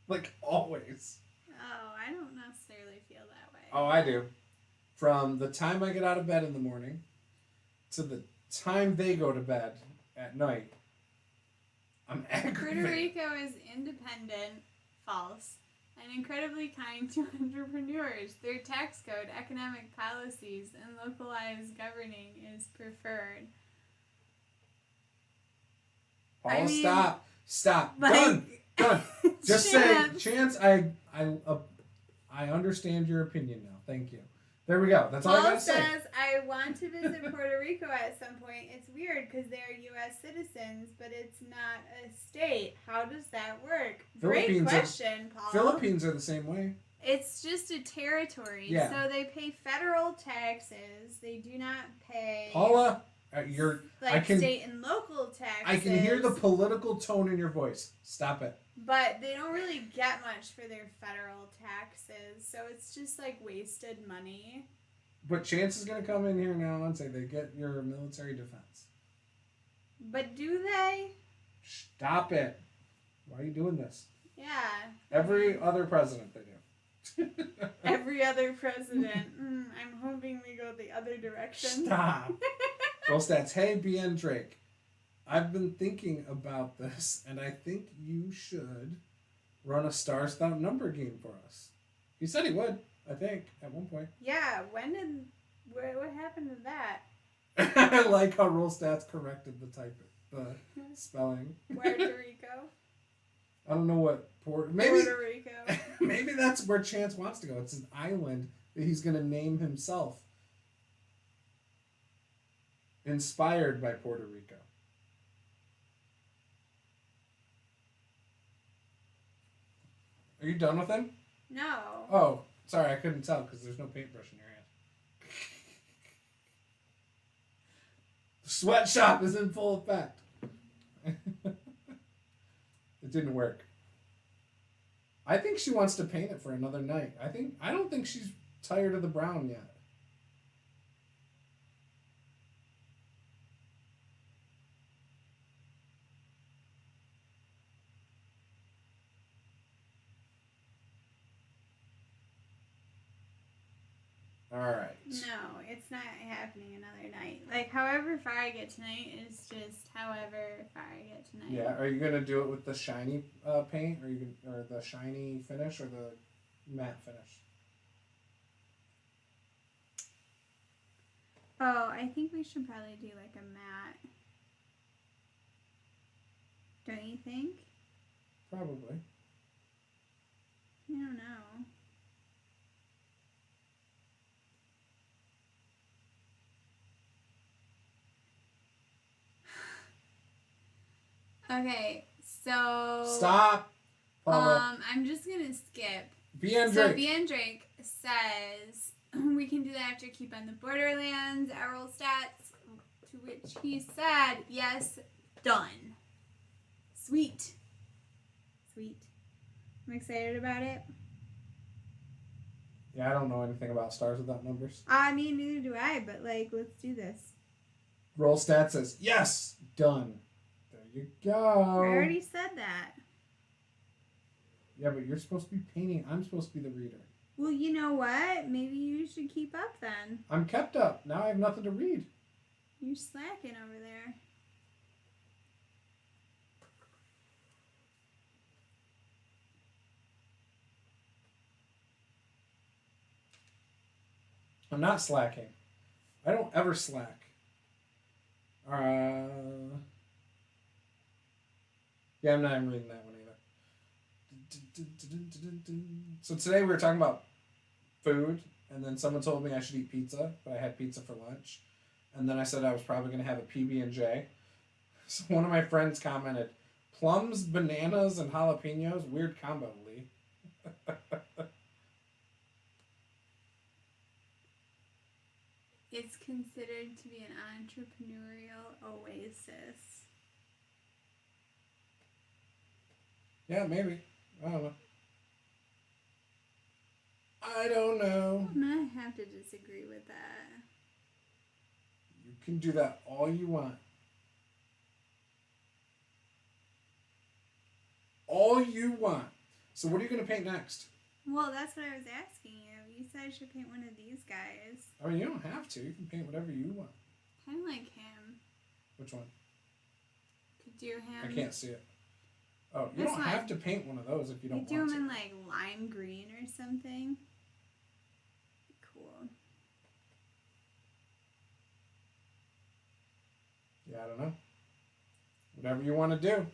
Like, always. Oh, I don't necessarily feel that way. Oh, I do. From the time I get out of bed in the morning to the time they go to bed at night, I'm aggravated. Puerto Rico is independent, false, and incredibly kind to entrepreneurs. Their tax code, economic policies, and localized governing is preferred. Paula, stop. Like, Done. Just Chance. say, Chance, I understand your opinion now. Thank you. There we go. That's all I Paul gotta say. says, I want to visit Puerto Rico at some point. It's weird because they're U.S. citizens, but it's not a state. How does that work? Great question, Paul. Philippines are the same way. It's just a territory. Yeah. So they pay federal taxes. They do not pay... Paula, state and local taxes. I can hear the political tone in your voice. Stop it. But they don't really get much for their federal taxes, so it's just like wasted money. But Chance is going to come in here now and say they get your military defense. But do they? Stop it. Why are you doing this? Yeah. Every other president they do. Every other president. I'm hoping we go the other direction. Stop. Roll stats. Hey, BN Drake. I've been thinking about this, and I think you should run a Stars Without Number game for us. He said he would, I think, at one point. Yeah, what happened to that? I like how Roll Stats corrected the spelling. Puerto Rico? I don't know what Puerto Rico. Maybe that's where Chance wants to go. It's an island that he's going to name himself. Inspired by Puerto Rico. Are you done with him? No. Oh, sorry, I couldn't tell because there's no paintbrush in your hand. The sweatshop is in full effect. It didn't work. I think she wants to paint it for another night. I don't think she's tired of the brown yet. All right. No, it's not happening another night. Like, however far I get tonight is just however far I get tonight. Yeah. Are you gonna do it with the shiny paint, or the shiny finish, or the matte finish? Oh, I think we should probably do like a matte. Don't you think? Probably. I don't know. Okay, so... Stop! Paula. I'm just gonna skip. BN Drake. So BN Drake says we can do that after Keep on the Borderlands, Errol Stats, to which he said, yes, done. Sweet. Sweet. I'm excited about it. Yeah, I don't know anything about Stars Without Numbers. I mean, neither do I, but like, let's do this. Roll Stat says, yes, done. There you go. I already said that. Yeah, but you're supposed to be painting. I'm supposed to be the reader. Well, you know what? Maybe you should keep up then. I'm kept up. Now I have nothing to read. You're slacking over there. I'm not slacking. I don't ever slack. Yeah, I'm not even reading that one either. So today we were talking about food, and then someone told me I should eat pizza, but I had pizza for lunch. And then I said I was probably going to have a PB&J. So one of my friends commented, plums, bananas, and jalapenos? Weird combo, Lee. It's considered to be an entrepreneurial oasis. Yeah, maybe. I don't know. I don't know. I'm gonna have to disagree with that. You can do that all you want. All you want. So what are you going to paint next? Well, that's what I was asking you. You said I should paint one of these guys. I mean, you don't have to. You can paint whatever you want. Kind of like him. Which one? Could do him. I can't see it. Oh, you don't have to paint one of those if you don't want to. Could do him in like lime green or something. Cool. Yeah, I don't know. Whatever you want to do.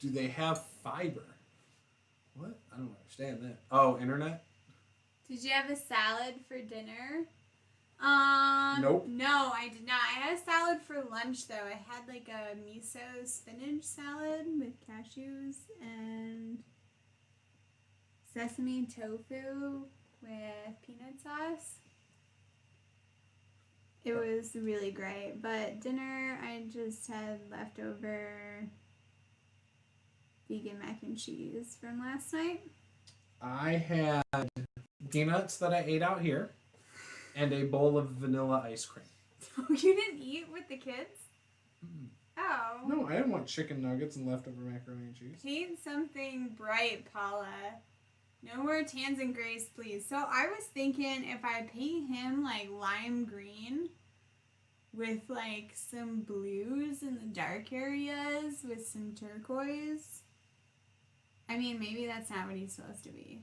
Do they have fiber? What? I don't understand that. Oh, internet? Did you have a salad for dinner? Nope. No, I did not. I had a salad for lunch though. I had like a miso spinach salad with cashews and sesame tofu with peanut sauce. It was really great. But dinner, I just had leftover vegan mac and cheese from last night. I had peanuts that I ate out here and a bowl of vanilla ice cream. You didn't eat with the kids? Mm. Oh. No, I didn't want chicken nuggets and leftover macaroni and cheese. Paint something bright, Paula. No more tans and grays, please. So I was thinking if I paint him like lime green with like some blues in the dark areas with some turquoise. I mean, maybe that's not what he's supposed to be.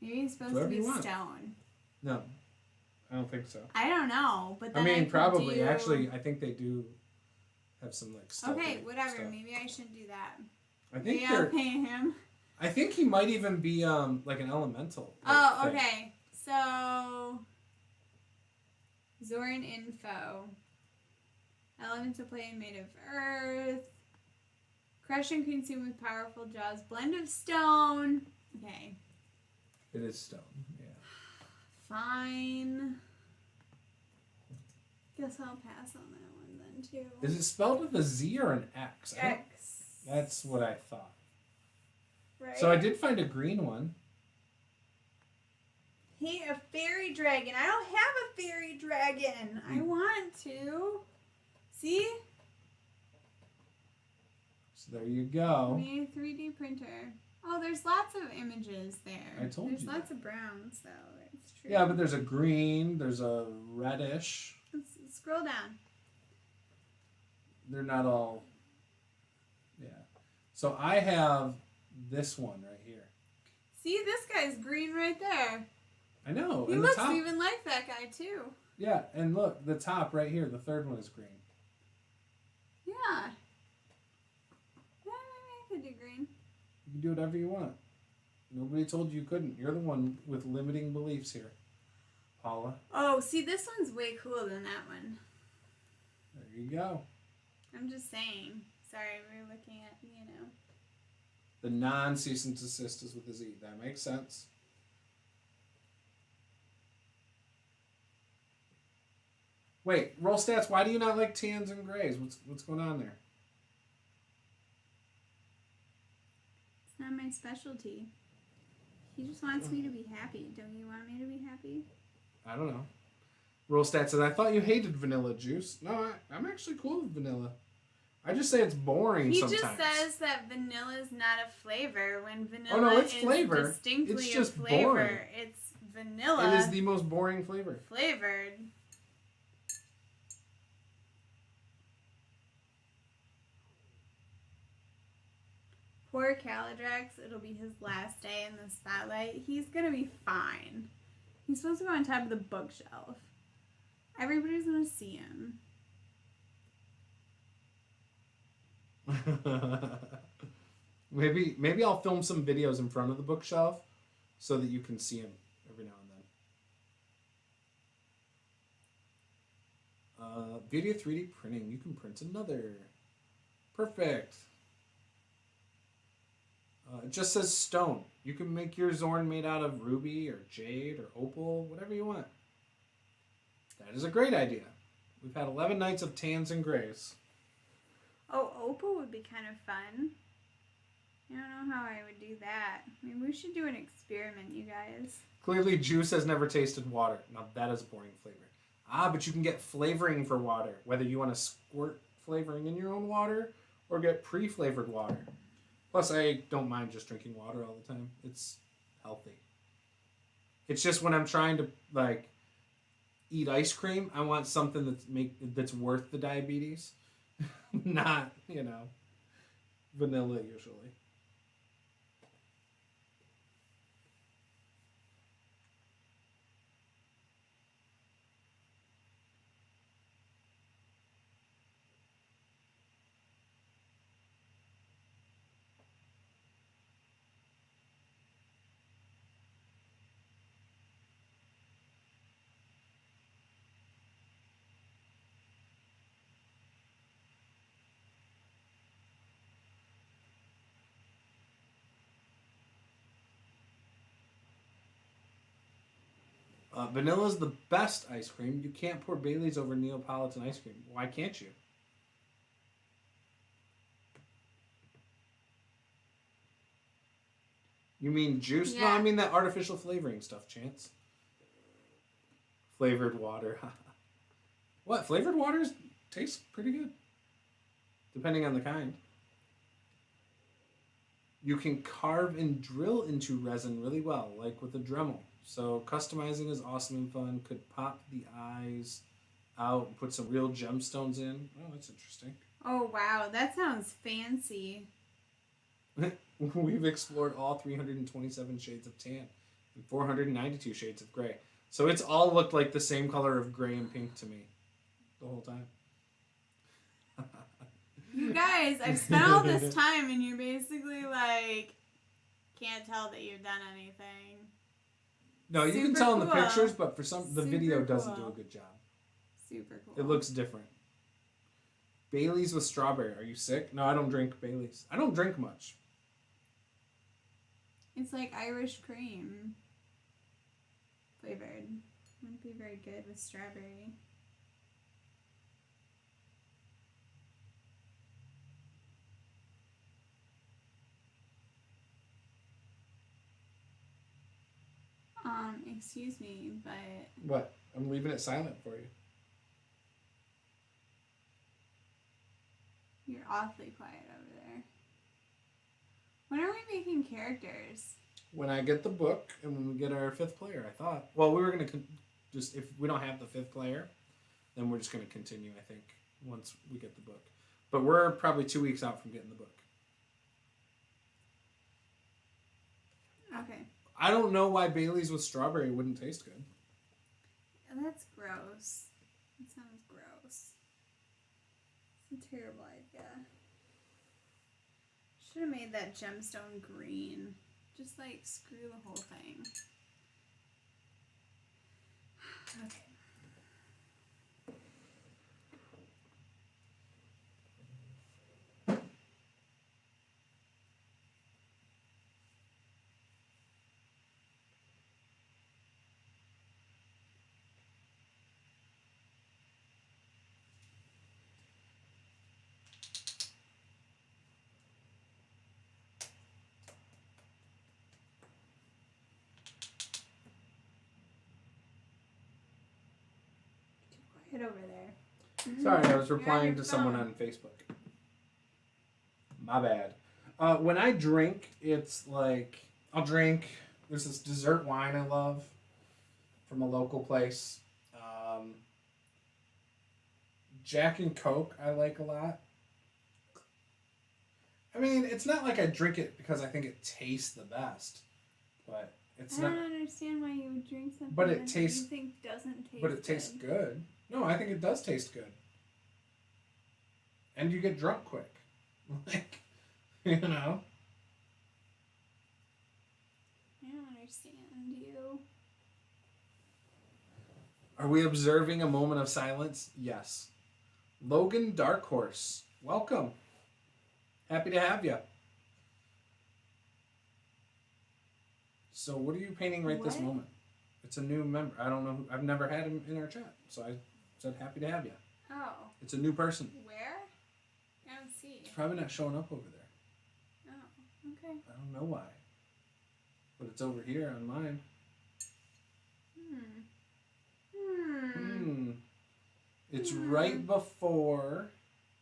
Maybe he's supposed to be stone. No, I don't think so. I don't know, but then I mean, probably. do... Actually, I think they do have some like stuff. Okay, whatever. Stuff. Maybe I shouldn't do that. I think maybe I'll paint him. I think he might even be like an elemental. Oh, thing. Okay. So Zoran info. Elemental plane made of earth. Crush and consume with powerful jaws. Blend of stone. Okay. It is stone, yeah. Fine. Guess I'll pass on that one then too. Is it spelled with a Z or an X? X. That's what I thought. Right. So I did find a green one. Hey, a fairy dragon. I don't have a fairy dragon. I want to. See? So there you go. We need a 3D printer. Oh, there's lots of images there. I told you. There's lots of browns, though. It's true. Yeah, but there's a green, there's a reddish. Let's scroll down. They're not all... Yeah. So I have this one right here. See, this guy's green right there. I know. He and looks the top, even like that guy, too. Yeah, and look, the top right here, the third one is green. Yeah. Yeah, maybe I could do green. You can do whatever you want. Nobody told you couldn't. You're the one with limiting beliefs here, Paula. Oh, see, this one's way cooler than that one. There you go. I'm just saying. Sorry, we were looking at, The non-cease and desist is with a Z. That makes sense. Wait, roll stats. Why do you not like tans and grays? What's going on there? It's not my specialty. He just wants me to be happy. Don't you want me to be happy? I don't know. Roll stats says, I thought you hated vanilla juice. No, I'm actually cool with vanilla. I just say it's boring sometimes. He just says that vanilla is not a flavor when vanilla it's flavor. Distinctly it's just a flavor. Boring. It's vanilla. It is the most boring flavor. Flavored. Poor Kaladrax, it'll be his last day in the spotlight. He's gonna be fine. He's supposed to go on top of the bookshelf. Everybody's gonna see him. Maybe I'll film some videos in front of the bookshelf so that you can see him every now and then. Video 3D printing. You can print another. Perfect. It just says stone. You can make your Zorn made out of ruby or jade or opal, whatever you want. That is a great idea. We've had 11 nights of tans and grays. Oh, opal would be kind of fun. I don't know how I would do that. Maybe we should do an experiment, you guys. Clearly, Juice has never tasted water. Now, that is a boring flavor. Ah, but you can get flavoring for water, whether you want to squirt flavoring in your own water or get pre-flavored water. Plus, I don't mind just drinking water all the time. It's healthy. It's just when I'm trying to, like, eat ice cream, I want something that's worth the diabetes. Not, vanilla usually. Vanilla is the best ice cream. You can't pour Bailey's over Neapolitan ice cream. Why can't you? You mean juice? Yeah. No, I mean that artificial flavoring stuff, Chance. Flavored water. What? Flavored waters taste pretty good. Depending on the kind. You can carve and drill into resin really well, like with a Dremel. So customizing is awesome and fun. Could pop the eyes out and put some real gemstones in. Oh, that's interesting. Oh, wow. That sounds fancy. We've explored all 327 shades of tan and 492 shades of gray. So it's all looked like the same color of gray and pink to me the whole time. You guys, I've spent all this time and you're basically like, can't tell that you've done anything. No, you can Super tell in the cool. pictures, but for some, the Super video doesn't do cool. a good job. Super cool. It looks different. Bailey's with strawberry. Are you sick? No, I don't drink Bailey's. I don't drink much. It's like Irish cream flavored. Wouldn't be very good with strawberry. Excuse me, but What? I'm leaving it silent for you. you're awfully quiet over there. When are we making characters? When I get the book and when we get our 5th player, I thought. Well, we were going to just, if we don't have the 5th player, then we're just going to continue, I think, once we get the book. But we're probably 2 weeks out from getting the book. Okay. I don't know why Bailey's with strawberry wouldn't taste good. That's gross. That sounds gross. It's a terrible idea. Should have made that gemstone green. Just like screw the whole thing. Okay. Too quiet over there. Sorry, I was You're on replying your to someone phone. on Facebook. My bad. When I drink, it's like, I'll drink, there's this dessert wine I love from a local place. Jack and Coke I like a lot. I mean, it's not like I drink it because I think it tastes the best, but it's I not. don't understand why you would drink something But it that tastes- you think doesn't taste But it tastes good. No, I think it does taste good. And you get drunk quick. Like, I don't understand you. Are we observing a moment of silence? Yes. Logan Dark Horse, welcome. Happy to have you. So what are you painting right this What? moment? It's a new member. I don't know. I've never had him in our chat. So I said happy to have you. Oh. It's a new person. Where? I don't see. It's probably not showing up over there. Oh, okay. I don't know why. But it's over here on mine. It's right before.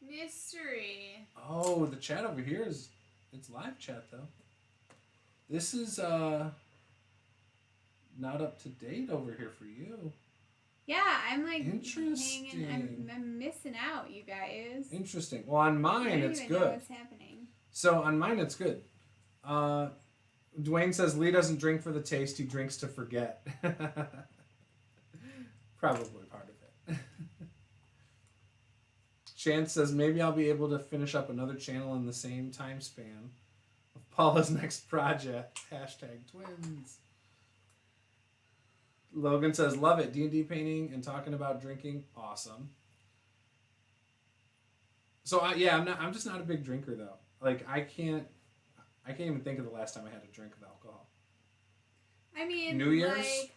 Mystery. Oh, the chat over here is. It's live chat though. This is not up to date over here for you. Yeah, I'm like interesting. I'm missing out, you guys. Interesting. Well, on mine it's good. Know what's happening. So on mine it's good. Dwayne says Lee doesn't drink for the taste; he drinks to forget. Probably part of it. Chance says maybe I'll be able to finish up another channel in the same time span of Paula's next project. #twins. Logan says love it. D&D painting and talking about drinking, awesome. So I'm just not a big drinker though. Like I can't even think of the last time I had a drink of alcohol. I mean, New Year's. Like,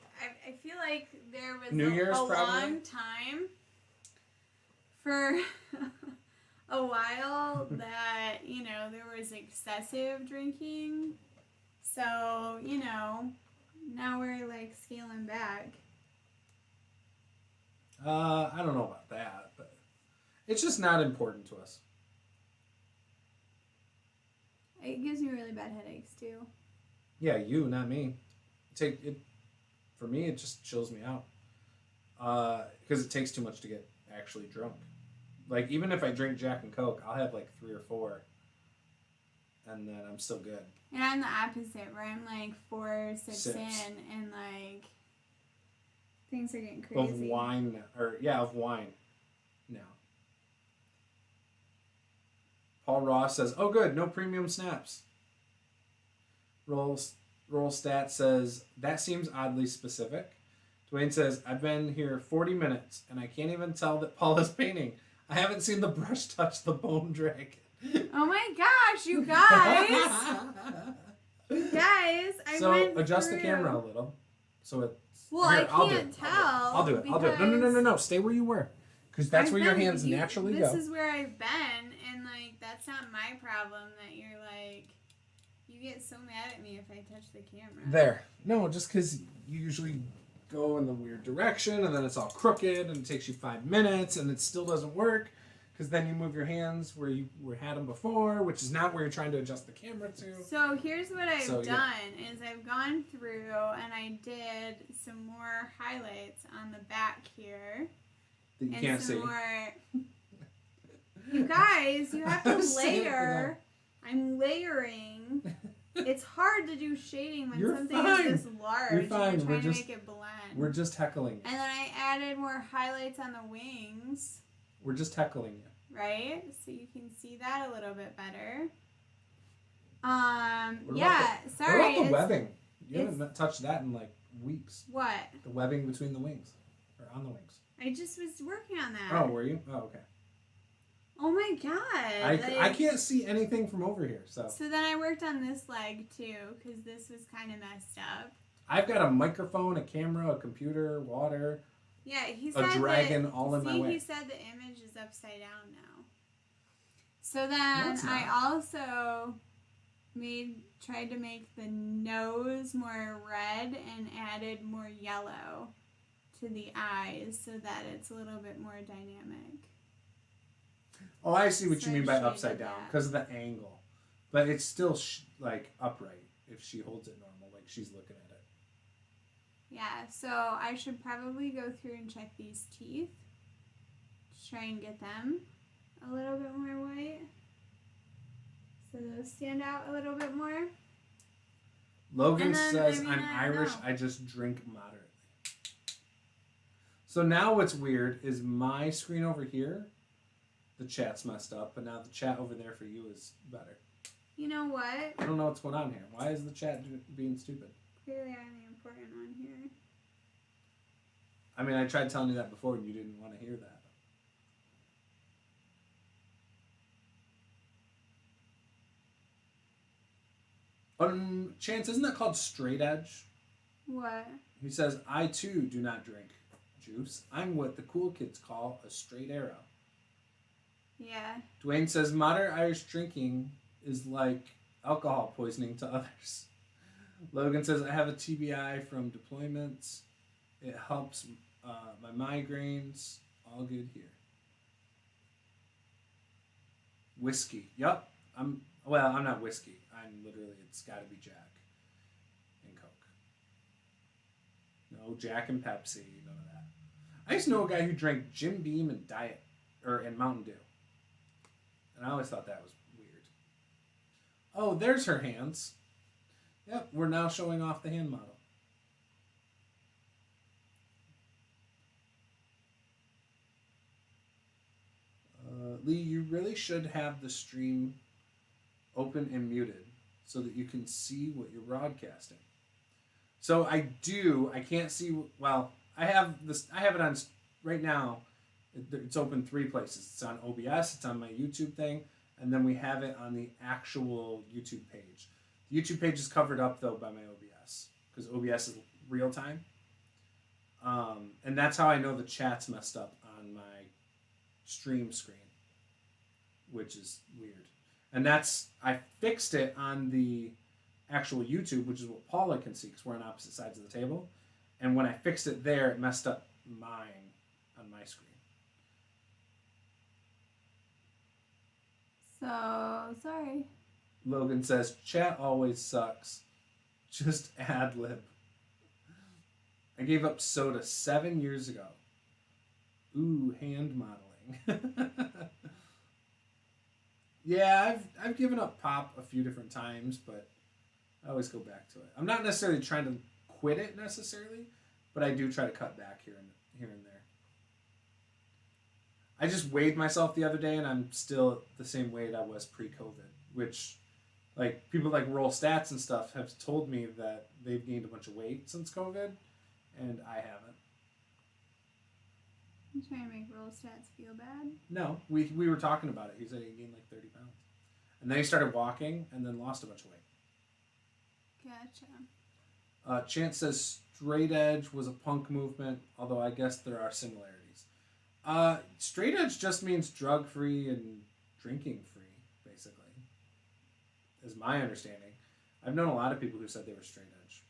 I feel like there was New Year's, a probably? long time for a while that there was excessive drinking. So now we're like scaling back. I don't know about that, but it's just not important to us. It gives me really bad headaches too. Yeah, you, not me. For me, it just chills me out. Because it takes too much to get actually drunk. Like, even if I drink Jack and Coke, I'll have like 3 or 4. And then I'm still good. And I'm the opposite, where I'm like 4 sips Sips. in and like things are getting Of crazy. wine now. Paul Ross says, oh good, no premium snaps. Roll Stat says, that seems oddly specific. Dwayne says, I've been here 40 minutes and I can't even tell that Paul is painting. I haven't seen the brush touch the bone dragon. Oh my gosh, you guys! You guys, So adjust the camera a little. So it's. Well, here, I can't tell. I'll do it. No. Stay where you were. Because that's where your hands naturally go. This is where I've been, and like that's not my problem that you're like. You get so mad at me if I touch the camera. There. No, just because you usually go in the weird direction and then it's all crooked and it takes you 5 minutes and it still doesn't work because then you move your hands where you had them before, which is not where you're trying to adjust the camera to. So here's what I've done is I've gone through and I did some more highlights on the back here. That you can't see. More... You guys, you have to layer. I'm layering. It's hard to do shading when something is this large. You're fine. And you're trying to make it blend. We're just heckling. And then I added more highlights on the wings. We're just heckling you. Right? So you can see that a little bit better. What sorry. about the webbing? You haven't touched that in like weeks. What? The webbing between the wings. Or on the wings. I just was working on that. Oh, were you? Oh, okay. Oh my god. I can't see anything from over here. So then I worked on this leg too, because this was kind of messed up. I've got a microphone, a camera, a computer, water. Yeah, he said a dragon all in my way. He said the image is upside down now. So then I also tried to make the nose more red and added more yellow to the eyes so that it's a little bit more dynamic. Oh, I see what you mean by upside down because of the angle, but it's still like upright if she holds it normal, like she's looking at it. Yeah, so I should probably go through and check these teeth to try and get them a little bit more white, so those stand out a little bit more. Logan says, I'm Irish, I just drink moderately. So now what's weird is my screen over here, the chat's messed up, but now the chat over there for you is better. You know what? I don't know what's going on here. Why is the chat being stupid? Clearly I'm the important one here. I mean, I tried telling you that before and you didn't want to hear that. Chance, isn't that called straight edge? What? He says, I too do not drink juice. I'm what the cool kids call a straight arrow. Yeah. Dwayne says modern Irish drinking is like alcohol poisoning to others. Logan says I have a TBI from deployments. It helps my migraines. All good here. Whiskey. Yup. I'm not whiskey. I'm literally, it's got to be Jack and Coke. No Jack and Pepsi. None of that. I used to know a guy who drank Jim Beam and and Mountain Dew. And I always thought that was weird. Oh, there's her hands. Yep, we're now showing off the hand model. Lee, you really should have the stream open and muted so that you can see what you're broadcasting. So I do. I can't see. Well, I have this. I have it on right now. It's open 3 places. It's on OBS. It's on my YouTube thing, and then we have it on the actual YouTube page. The YouTube page is covered up though by my OBS because OBS is real time, and that's how I know the chat's messed up on my stream screen, which is weird. And I fixed it on the actual YouTube, which is what Paula can see because we're on opposite sides of the table. And when I fixed it there, it messed up mine on my screen. So, sorry. Logan says, chat always sucks. Just ad lib. I gave up soda 7 years ago. Ooh, hand modeling. Yeah, I've given up pop a few different times, but I always go back to it. I'm not necessarily trying to quit it necessarily, but I do try to cut back here and there. I just weighed myself the other day, and I'm still the same weight I was pre-COVID, which, like, people like Roll Stats and stuff have told me that they've gained a bunch of weight since COVID, and I haven't. You trying to make Roll Stats feel bad? No, we were talking about it. He said he gained like 30 pounds. And then he started walking and then lost a bunch of weight. Gotcha. Chance says straight edge was a punk movement, although I guess there are similarities. Straight edge just means drug-free and drinking-free, basically, is my understanding. I've known a lot of people who said they were straight edge.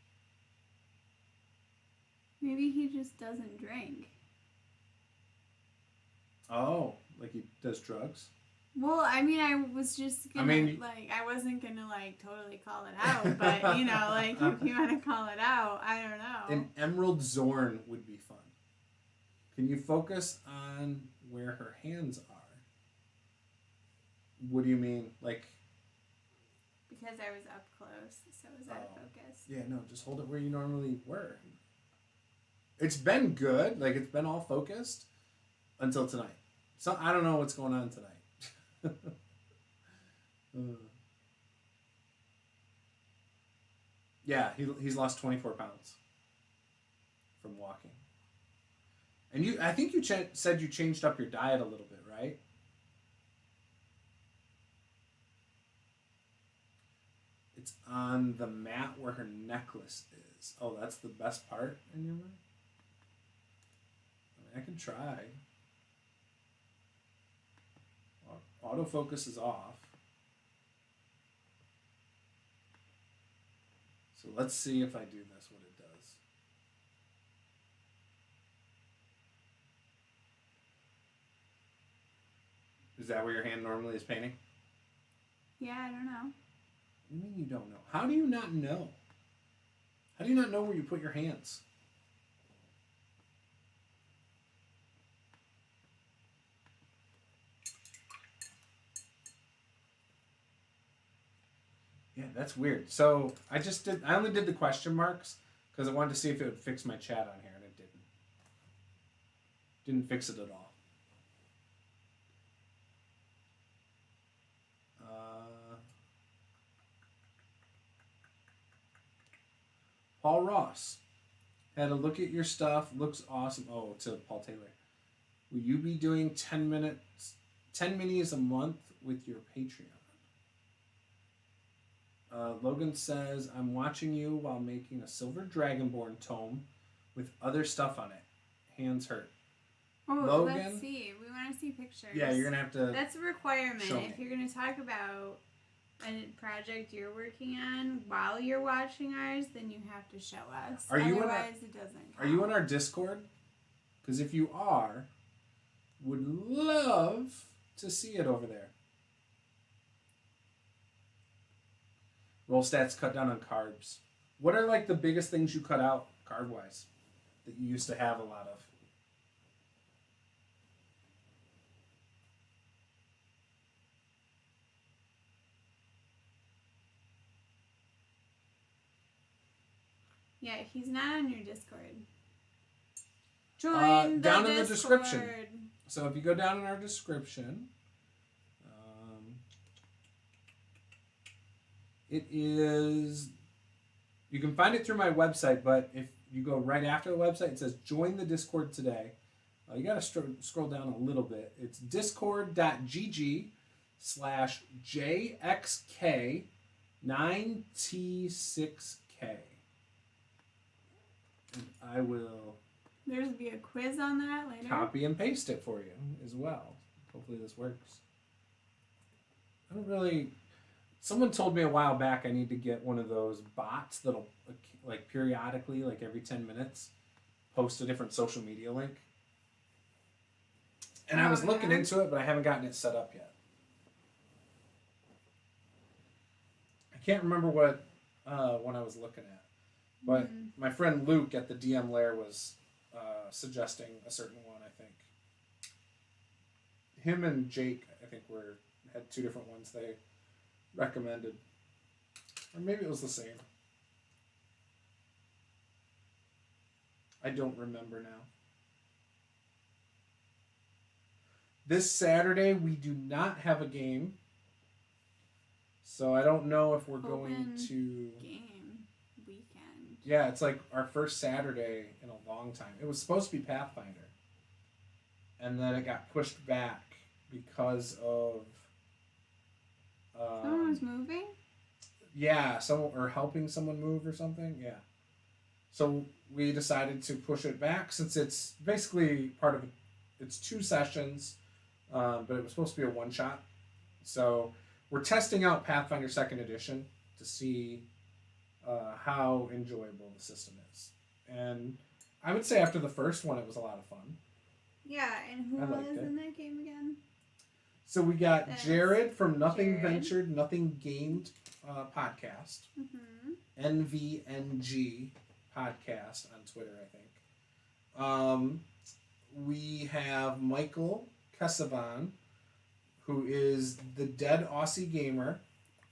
Maybe he just doesn't drink. Oh, like he does drugs? Well, I mean, I was just gonna, I wasn't gonna, totally call it out, but, if you want to call it out, I don't know. An Emerald Zorn would be fun. Can you focus on where her hands are? What do you mean? Because I was up close, so it was out of focus. Yeah, no, just hold it where you normally were. It's been good. It's been all focused until tonight. So I don't know what's going on tonight. Yeah, he's lost 24 pounds from walking. And I think you said you changed up your diet a little bit, right? It's on the mat where her necklace is. Oh, that's the best part in your mind? I can try. Autofocus is off. So let's see if I do this, what it does. Is that where your hand normally is painting? Yeah, I don't know. What do you mean you don't know? How do you not know? How do you not know where you put your hands? Yeah, that's weird. So I only did the question marks because I wanted to see if it would fix my chat on here, and it didn't. Didn't fix it at all. Paul Ross had a look at your stuff. Looks awesome. Oh, to Paul Taylor. Will you be doing 10 minis a month with your Patreon? Logan says, I'm watching you while making a Silver Dragonborn tome with other stuff on it. Hands hurt. Oh, Logan. let's see. We want to see pictures. Yeah, you're gonna have to. That's a requirement. Show me. If you're gonna talk about a project you're working on while you're watching ours, then you have to show us. Otherwise, it doesn't count. Are you in our Discord? Because if you are, would love to see it over there. Roll stats, cut down on carbs. What are like the biggest things you cut out carb wise that you used to have a lot of? Yeah, he's not on your Discord. Join down the in the Discord. description. So if you go down in our description, it is. You can find it through my website, but if you go right after the website, it says join the Discord today. You got to scroll down a little bit. It's discord.gg/JXK9T6K. And I will There's be a quiz on that later. copy and paste it for you as well. Hopefully this works. I don't really... Someone told me a while back I need to get one of those bots that'll, like, periodically, like every 10 minutes, post a different social media link. And I was looking into it, but I haven't gotten it set up yet. I can't remember what one I was looking at. But my friend Luke at the DM Lair was suggesting a certain one, I think. Him and Jake, I think, had two different ones they recommended. Or maybe it was the same. I don't remember now. This Saturday, we do not have a game. So I don't know if we're going to... Game weekend. Yeah, it's like our first Saturday in a long time. It was supposed to be Pathfinder. And then it got pushed back because of... Someone was moving? Yeah, or helping someone move or something. Yeah. So we decided to push it back since it's basically it's 2 sessions, but it was supposed to be a one-shot. So we're testing out Pathfinder 2nd Edition to see how enjoyable the system is. And I would say after the first one, it was a lot of fun. Yeah, and who was in that game again? So we got Jared from Nothing Ventured, Nothing Gamed podcast. NVNG podcast on Twitter, I think. We have Michael Kesavan, who is the Dead Aussie Gamer,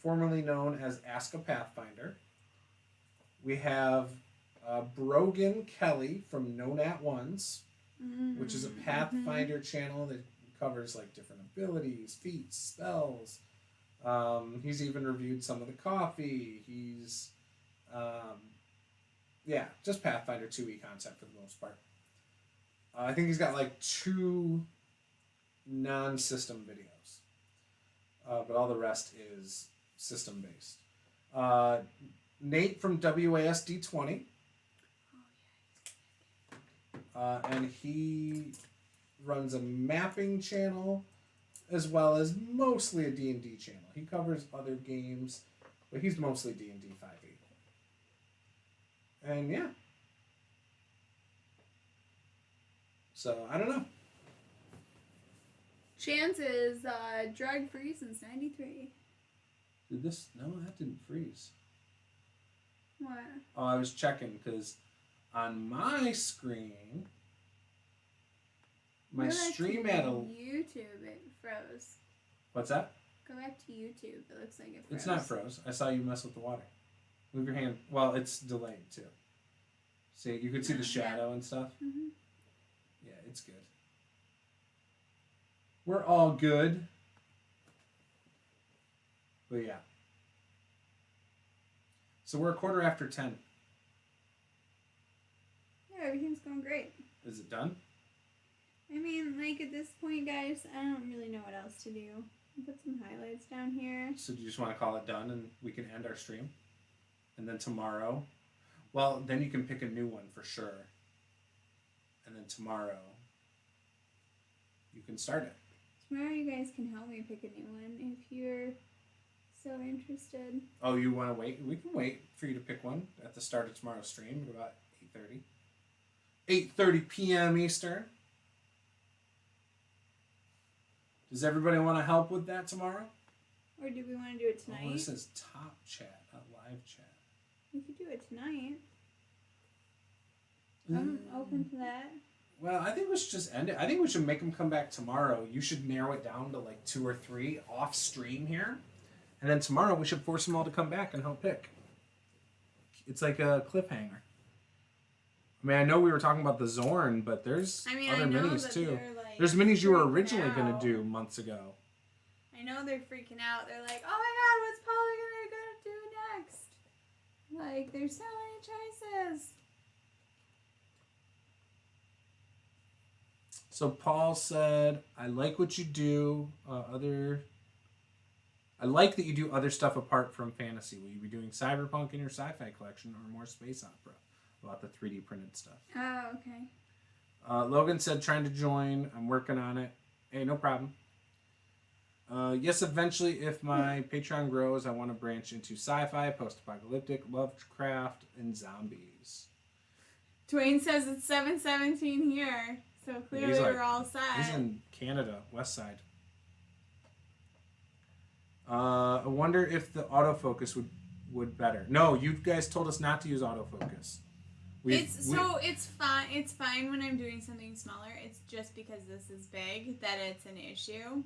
formerly known as Ask a Pathfinder. We have Brogan Kelly from No Nat Ones, which is a Pathfinder channel that covers like different abilities, feats, spells. He's even reviewed some of the coffee. He's just Pathfinder 2e concept for the most part. I think he's got like 2 non-system videos, but all the rest is system based. Nate from WASD20, and he runs a mapping channel as well as mostly a D&D channel. He covers other games, but he's mostly D&D 5e. And yeah. So, I don't know. Chances drug free since 93. Did this? No, that didn't freeze. What? Oh, I was checking because on my screen, my stream had a... YouTube, it froze. What's that? Go back to YouTube. It looks like it froze. It's not froze. I saw you mess with the water. Move your hand. Well, it's delayed too. See, you can see the shadow and stuff. Mm-hmm. Yeah, it's good. We're all good. But yeah. So we're 10:15. Yeah, everything's going great. Is it done? I mean, like at this point, guys, I don't really know what else to do. I'll put some highlights down here. So do you just want to call it done and we can end our stream? And then tomorrow... Well, then you can pick a new one for sure. And then tomorrow, can start it. Tomorrow you guys can help me pick a new one if you're so interested. Oh, you want to wait? We can wait for you to pick one at the start of tomorrow's stream at about 8:30. 8:30 p.m. Eastern. Does everybody want to help with that tomorrow? Or do we want to do it tonight? Oh, this is top chat, not live chat. We could do it tonight. I'm open to that. Well, I think we should just end it. I think we should make them come back tomorrow. You should narrow it down to like 2 or 3 off stream here. And then tomorrow we should force them all to come back and help pick. It's like a cliffhanger. I mean, I know we were talking about the Zorn, but there's other minis too. Like, there's minis you were originally going to do months ago. I know they're freaking out. They're like, oh my god, what's Paula going to do next? Like, there's so many choices. So Paul said, I like what you do. I like that you do other stuff apart from fantasy. Will you be doing cyberpunk in your sci-fi collection or more space opera? About the 3D printed stuff. Oh, okay. Logan said, trying to join. I'm working on it. Hey, no problem. Yes, eventually, if my Patreon grows, I want to branch into sci-fi, post-apocalyptic, Lovecraft, and zombies. Dwayne says it's 7:17 here, so clearly we're all set. He's in Canada, West Side. I wonder if the autofocus would better. No, you guys told us not to use autofocus. It's fine. It's fine when I'm doing something smaller. It's just because this is big that it's an issue.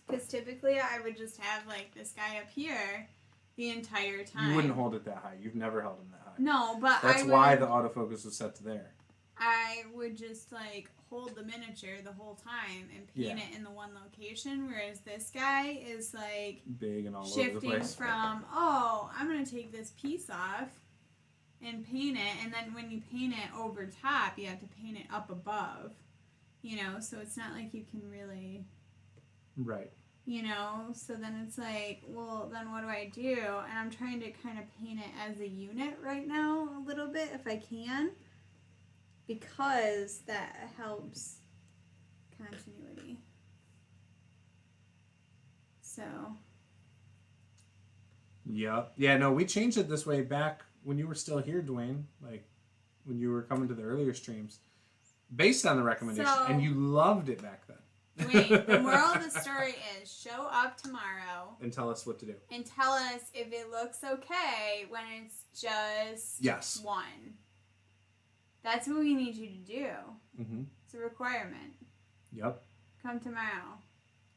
Because typically I would just have like this guy up here the entire time. You wouldn't hold it that high. You've never held him that high. No, but that's why the autofocus was set to there. I would just like hold the miniature the whole time and paint it in the one location, whereas this guy is like big and all over the place. Shifting from, oh, I'm gonna take this piece off and paint it, and then when you paint it over top, you have to paint it up above. You know, so it's not like you can really. Right. You know, so then it's like, well, then what do I do? And I'm trying to kind of paint it as a unit right now a little bit if I can, because that helps continuity. So. Yep. Yeah, no, we changed it this way back when you were still here, Dwayne, like when you were coming to the earlier streams, based on the recommendation, and you loved it back then. Wait, the moral of the story is show up tomorrow and tell us what to do. And tell us if it looks okay when it's just one. That's what we need you to do. Mm-hmm. It's a requirement. Yep. Come tomorrow.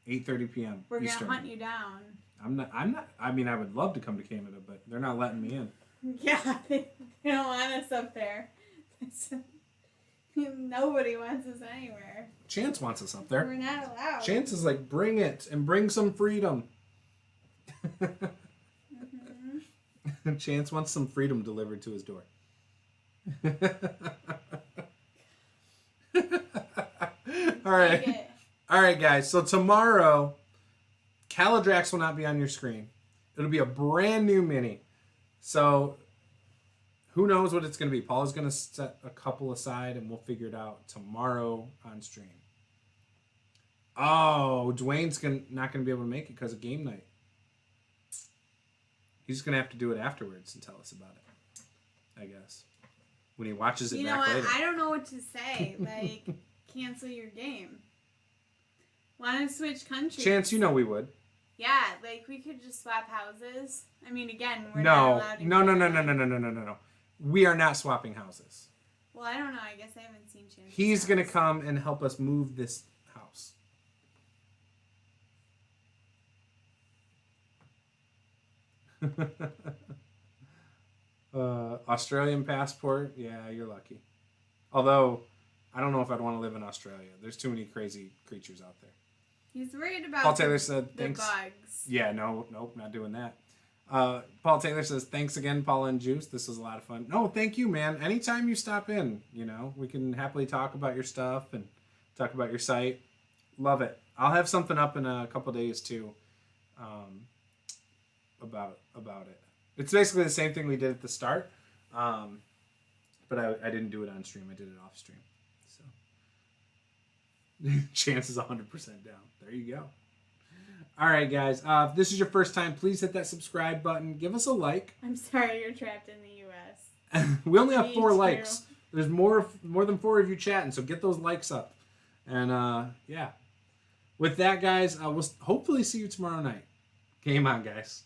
8:30 p.m. We're going to hunt you down. I'm not. I mean, I would love to come to Canada, but they're not letting me in. Yeah, they don't want us up there. Nobody wants us anywhere. Chance wants us up there. We're not allowed. Chance is like, bring it and bring some freedom. Mm-hmm. Chance wants some freedom delivered to his door. All right, guys. So tomorrow, Kaladrax will not be on your screen. It'll be a brand new mini. So who knows what it's going to be? Paula's going to set a couple aside, and we'll figure it out tomorrow on stream. Oh, Dwayne's not going to be able to make it because of game night. He's going to have to do it afterwards and tell us about it, I guess. When he watches it back later. I don't know what to say. Like, cancel your game. Want to switch countries? Chance, you know we would. Yeah, like, we could just swap houses. I mean, again, we're not allowed to. No. We are not swapping houses. Well, I don't know. I guess I haven't seen Chance. He's going to come and help us move this house. Australian passport? Yeah, you're lucky. Although, I don't know if I'd want to live in Australia. There's too many crazy creatures out there. He's worried about Paul Taylor said, the thanks. bugs. Yeah, nope, not doing that. Paul Taylor says, thanks again, Paula and Juce. This was a lot of fun. No, thank you, man. Anytime you stop in, we can happily talk about your stuff and talk about your site. Love it. I'll have something up in a couple days, too, about it. It's basically the same thing we did at the start, but I didn't do it on stream. I did it off stream. So, Chance is 100% down. There you go. All right, guys. If this is your first time, please hit that subscribe button. Give us a like. I'm sorry you're trapped in the U.S. We only have Me 4 too. likes. There's more than 4 of you chatting, so get those likes up. And yeah. With that, guys, we'll hopefully see you tomorrow night. Game on, guys.